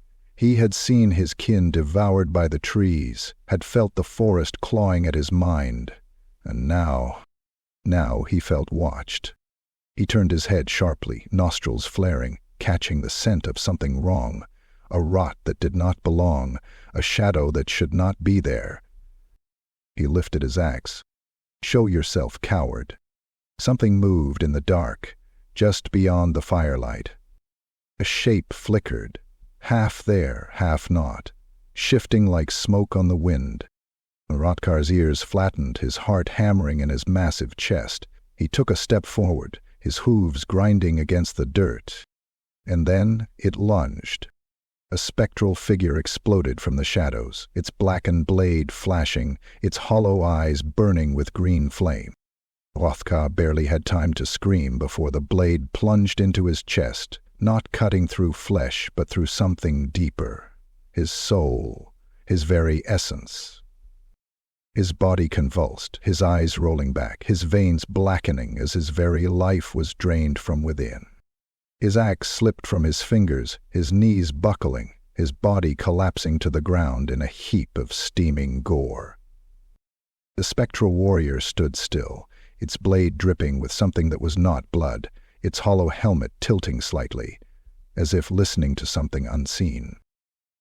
He had seen his kin devoured by the trees, had felt the forest clawing at his mind, and now he felt watched. He turned his head sharply, nostrils flaring, catching the scent of something wrong, a rot that did not belong, a shadow that should not be there. He lifted his axe. "Show yourself, coward." Something moved in the dark, just beyond the firelight. A shape flickered, half there, half not, shifting like smoke on the wind. Rotkar's ears flattened, his heart hammering in his massive chest. He took a step forward, his hooves grinding against the dirt. And then it lunged. A spectral figure exploded from the shadows, its blackened blade flashing, its hollow eyes burning with green flame. Hrothgar barely had time to scream before the blade plunged into his chest, not cutting through flesh but through something deeper. His soul, his very essence. His body convulsed, his eyes rolling back, his veins blackening as his very life was drained from within. His axe slipped from his fingers, his knees buckling, his body collapsing to the ground in a heap of steaming gore. The spectral warrior stood still, its blade dripping with something that was not blood, its hollow helmet tilting slightly, as if listening to something unseen.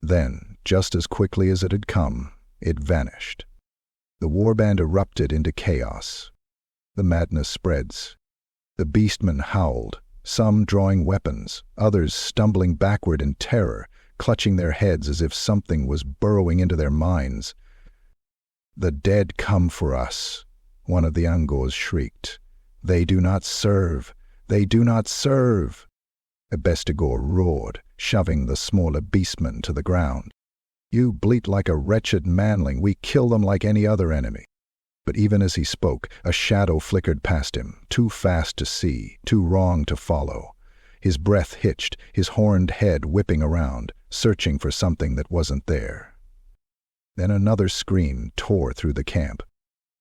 Then, just as quickly as it had come, it vanished. The warband erupted into chaos. The madness spreads. The beastmen howled, some drawing weapons, others stumbling backward in terror, clutching their heads as if something was burrowing into their minds. "The dead come for us," one of the Angors shrieked. "They do not serve! They do not serve!" A Bestigor roared, shoving the smaller beastmen to the ground. "You bleat like a wretched manling. We kill them like any other enemy." But even as he spoke, a shadow flickered past him, too fast to see, too wrong to follow. His breath hitched, his horned head whipping around, searching for something that wasn't there. Then another scream tore through the camp.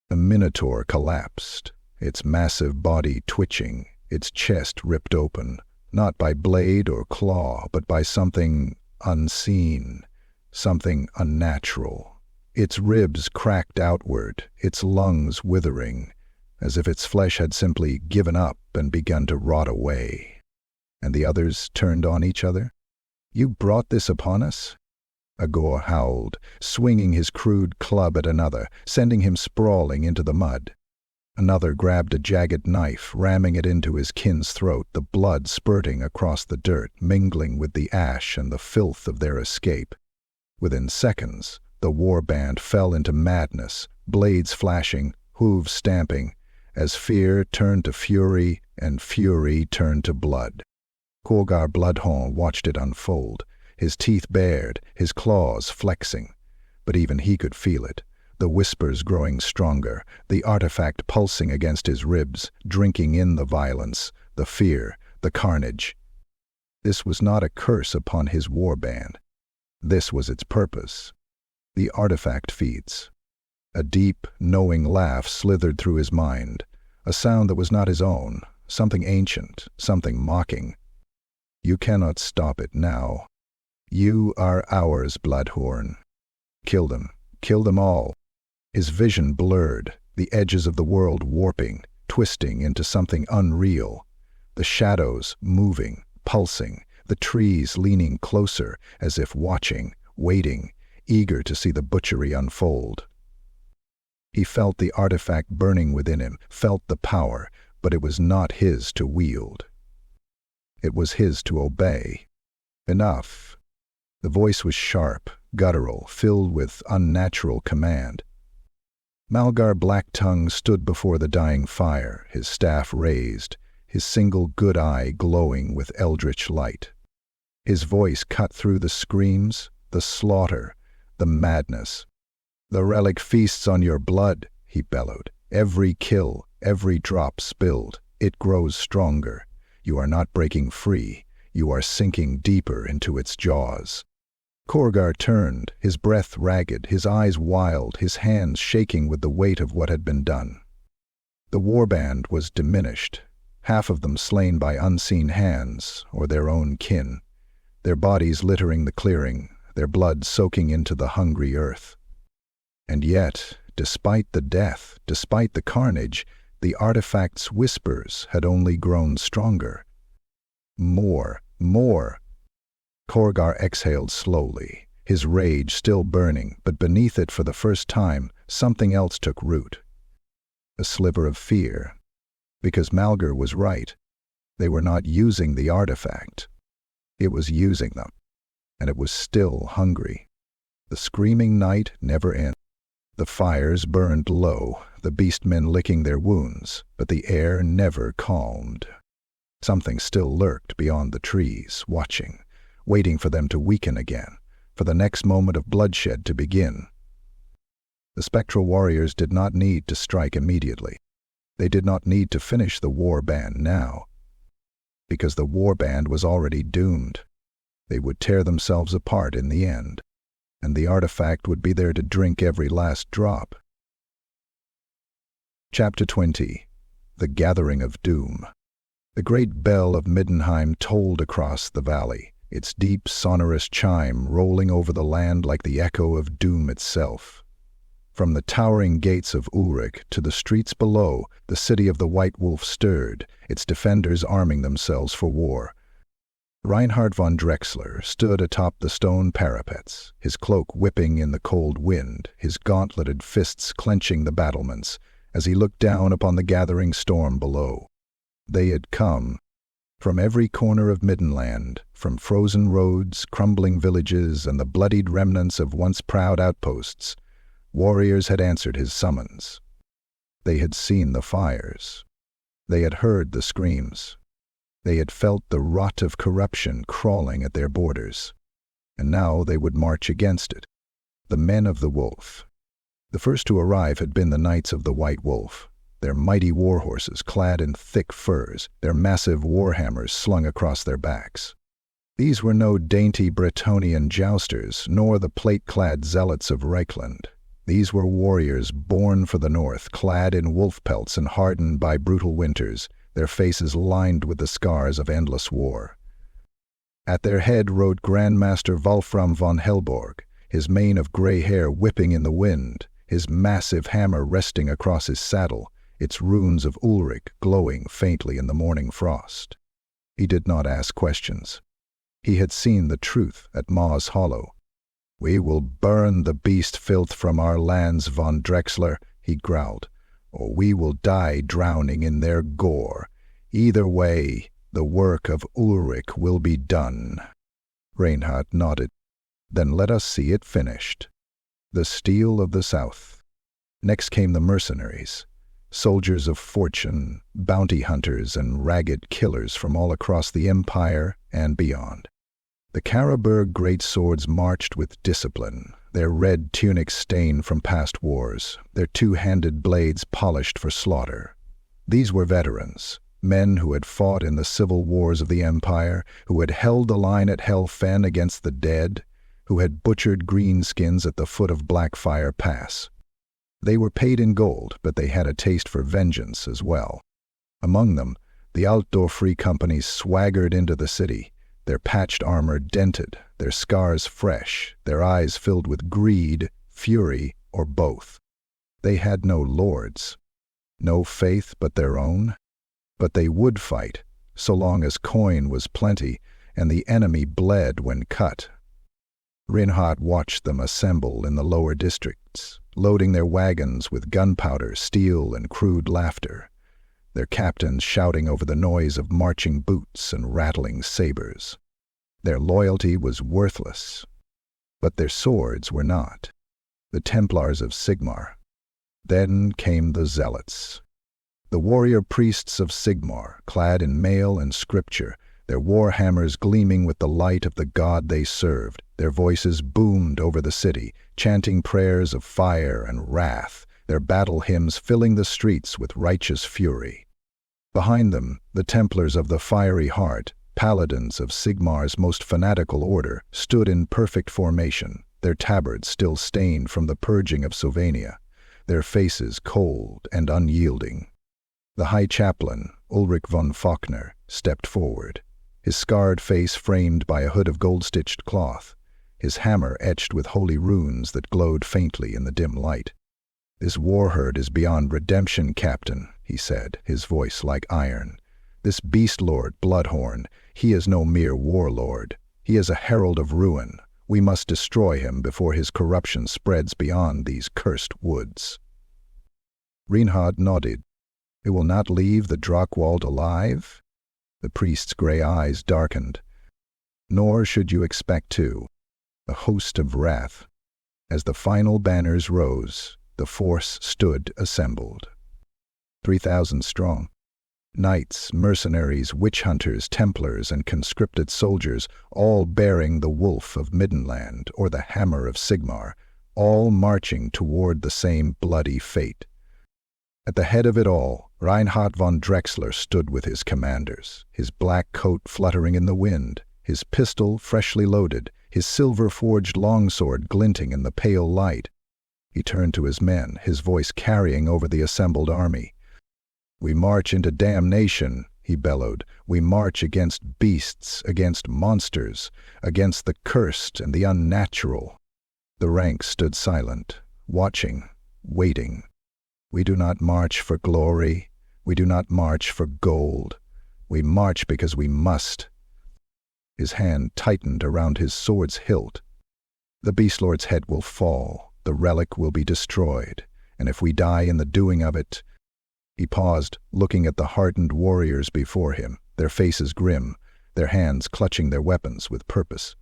The Minotaur collapsed, its massive body twitching, its chest ripped open, not by blade or claw, but by something unseen, something unnatural. Its ribs cracked outward, its lungs withering, as if its flesh had simply given up and begun to rot away. And the others turned on each other. "You brought this upon us?" A Gor howled, swinging his crude club at another, sending him sprawling into the mud. Another grabbed a jagged knife, ramming it into his kin's throat, the blood spurting across the dirt, mingling with the ash and the filth of their escape. Within seconds, the warband fell into madness, blades flashing, hooves stamping, as fear turned to fury and fury turned to blood. Khorgar Bloodhorn watched it unfold, his teeth bared, his claws flexing. But even he could feel it, the whispers growing stronger, the artifact pulsing against his ribs, drinking in the violence, the fear, the carnage. This was not a curse upon his warband. This was its purpose. The artifact feeds. A deep, knowing laugh slithered through his mind, a sound that was not his own, something ancient, something mocking. "You cannot stop it now. You are ours, Bloodhorn. Kill them all." His vision blurred, the edges of the world warping, twisting into something unreal. The shadows moving, pulsing, the trees leaning closer as if watching, waiting, eager to see the butchery unfold. He felt the artifact burning within him, felt the power, but it was not his to wield. It was his to obey. Enough. The voice was sharp, guttural, filled with unnatural command. Malgar Blacktongue stood before the dying fire, his staff raised, his single good eye glowing with eldritch light. His voice cut through the screams, the slaughter, the madness. "The relic feasts on your blood," he bellowed. "Every kill, every drop spilled, it grows stronger. You are not breaking free. You are sinking deeper into its jaws." Khorgar turned, his breath ragged, his eyes wild, his hands shaking with the weight of what had been done. The warband was diminished, half of them slain by unseen hands or their own kin, their bodies littering the clearing, their blood soaking into the hungry earth. And yet, despite the death, despite the carnage, the artifact's whispers had only grown stronger. More, more. Khorgar exhaled slowly, his rage still burning, but beneath it for the first time, something else took root. A sliver of fear. Because Malgar was right. They were not using the artifact. It was using them. And it was still hungry. The screaming night never ended. The fires burned low, the beastmen licking their wounds, but the air never calmed. Something still lurked beyond the trees, watching, waiting for them to weaken again, for the next moment of bloodshed to begin. The spectral warriors did not need to strike immediately. They did not need to finish the warband now, because the warband was already doomed. They would tear themselves apart in the end, and the artifact would be there to drink every last drop. Chapter 20. The Gathering of Doom. The great bell of Middenheim tolled across the valley, its deep, sonorous chime rolling over the land like the echo of doom itself. From the towering gates of Ulrich to the streets below, the city of the White Wolf stirred, its defenders arming themselves for war. Reinhard von Drexler stood atop the stone parapets, his cloak whipping in the cold wind, his gauntleted fists clenching the battlements, as he looked down upon the gathering storm below. They had come. From every corner of Middenland, from frozen roads, crumbling villages, and the bloodied remnants of once proud outposts, warriors had answered his summons. They had seen the fires. They had heard the screams. They had felt the rot of corruption crawling at their borders. And now they would march against it. The men of the Wolf. The first to arrive had been the Knights of the White Wolf, their mighty war horses clad in thick furs, their massive warhammers slung across their backs. These were no dainty Bretonnian jousters, nor the plate-clad zealots of Reichland. These were warriors born for the north, clad in wolf pelts and hardened by brutal winters, their faces lined with the scars of endless war. At their head rode Grandmaster Wolfram von Hellborg, his mane of gray hair whipping in the wind, his massive hammer resting across his saddle, its runes of Ulrich glowing faintly in the morning frost. He did not ask questions. He had seen the truth at Ma's Hollow. "We will burn the beast filth from our lands, von Drexler," he growled, "or we will die drowning in their gore. Either way, the work of Ulrich will be done." Reinhard nodded. "Then let us see it finished." The steel of the South. Next came the mercenaries, soldiers of fortune, bounty hunters, and ragged killers from all across the Empire and beyond. The Karaberg great swords marched with discipline, their red tunics stained from past wars, their two-handed blades polished for slaughter. These were veterans, men who had fought in the civil wars of the Empire, who had held the line at Helfen against the dead, who had butchered greenskins at the foot of Blackfire Pass. They were paid in gold, but they had a taste for vengeance as well. Among them, the Altdorf Free Companies swaggered into the city, their patched armor dented, their scars fresh, their eyes filled with greed, fury, or both. They had no lords, no faith but their own, but they would fight, so long as coin was plenty and the enemy bled when cut. Reinhard watched them assemble in the lower districts, loading their wagons with gunpowder, steel, and crude laughter, their captains shouting over the noise of marching boots and rattling sabers. Their loyalty was worthless, but their swords were not. The Templars of Sigmar. Then came the Zealots. The warrior priests of Sigmar, clad in mail and scripture, their war hammers gleaming with the light of the god they served, their voices boomed over the city, chanting prayers of fire and wrath, their battle hymns filling the streets with righteous fury. Behind them, the Templars of the Fiery Heart, paladins of Sigmar's most fanatical order, stood in perfect formation, their tabards still stained from the purging of Sylvania, their faces cold and unyielding. The High Chaplain, Ulrich von Faulkner, stepped forward, his scarred face framed by a hood of gold-stitched cloth, his hammer etched with holy runes that glowed faintly in the dim light. "This Warherd is beyond redemption, Captain," he said, his voice like iron. "This beast-lord, Bloodhorn, he is no mere warlord. He is a herald of ruin. We must destroy him before his corruption spreads beyond these cursed woods." Reinhard nodded. "It will not leave the Drakwald alive?" The priest's gray eyes darkened. "Nor should you expect to. A host of wrath." As the final banners rose, the force stood assembled. 3,000 strong. Knights, mercenaries, witch-hunters, Templars, and conscripted soldiers, all bearing the wolf of Middenland or the hammer of Sigmar, all marching toward the same bloody fate. At the head of it all, Reinhard von Drexler stood with his commanders, his black coat fluttering in the wind, his pistol freshly loaded, his silver-forged longsword glinting in the pale light. He turned to his men, his voice carrying over the assembled army. "We march into damnation," he bellowed. "We march against beasts, against monsters, against the cursed and the unnatural." The ranks stood silent, watching, waiting. "We do not march for glory. We do not march for gold. We march because we must." His hand tightened around his sword's hilt. "The beast-lord's head will fall. The relic will be destroyed. And if we die in the doing of it—" He paused, looking at the hardened warriors before him, their faces grim, their hands clutching their weapons with purpose.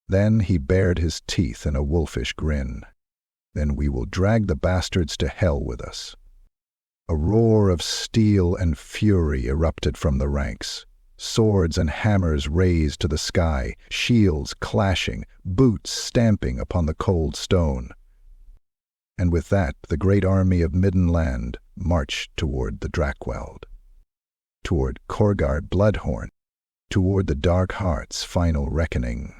Then he bared his teeth in a wolfish grin. "Then we will drag the bastards to hell with us." A roar of steel and fury erupted from the ranks. Swords and hammers raised to the sky, shields clashing, boots stamping upon the cold stone. And with that, the great army of Middenland marched toward the Drakwald, toward Khorgar Bloodhorn, toward the Dark Heart's final reckoning.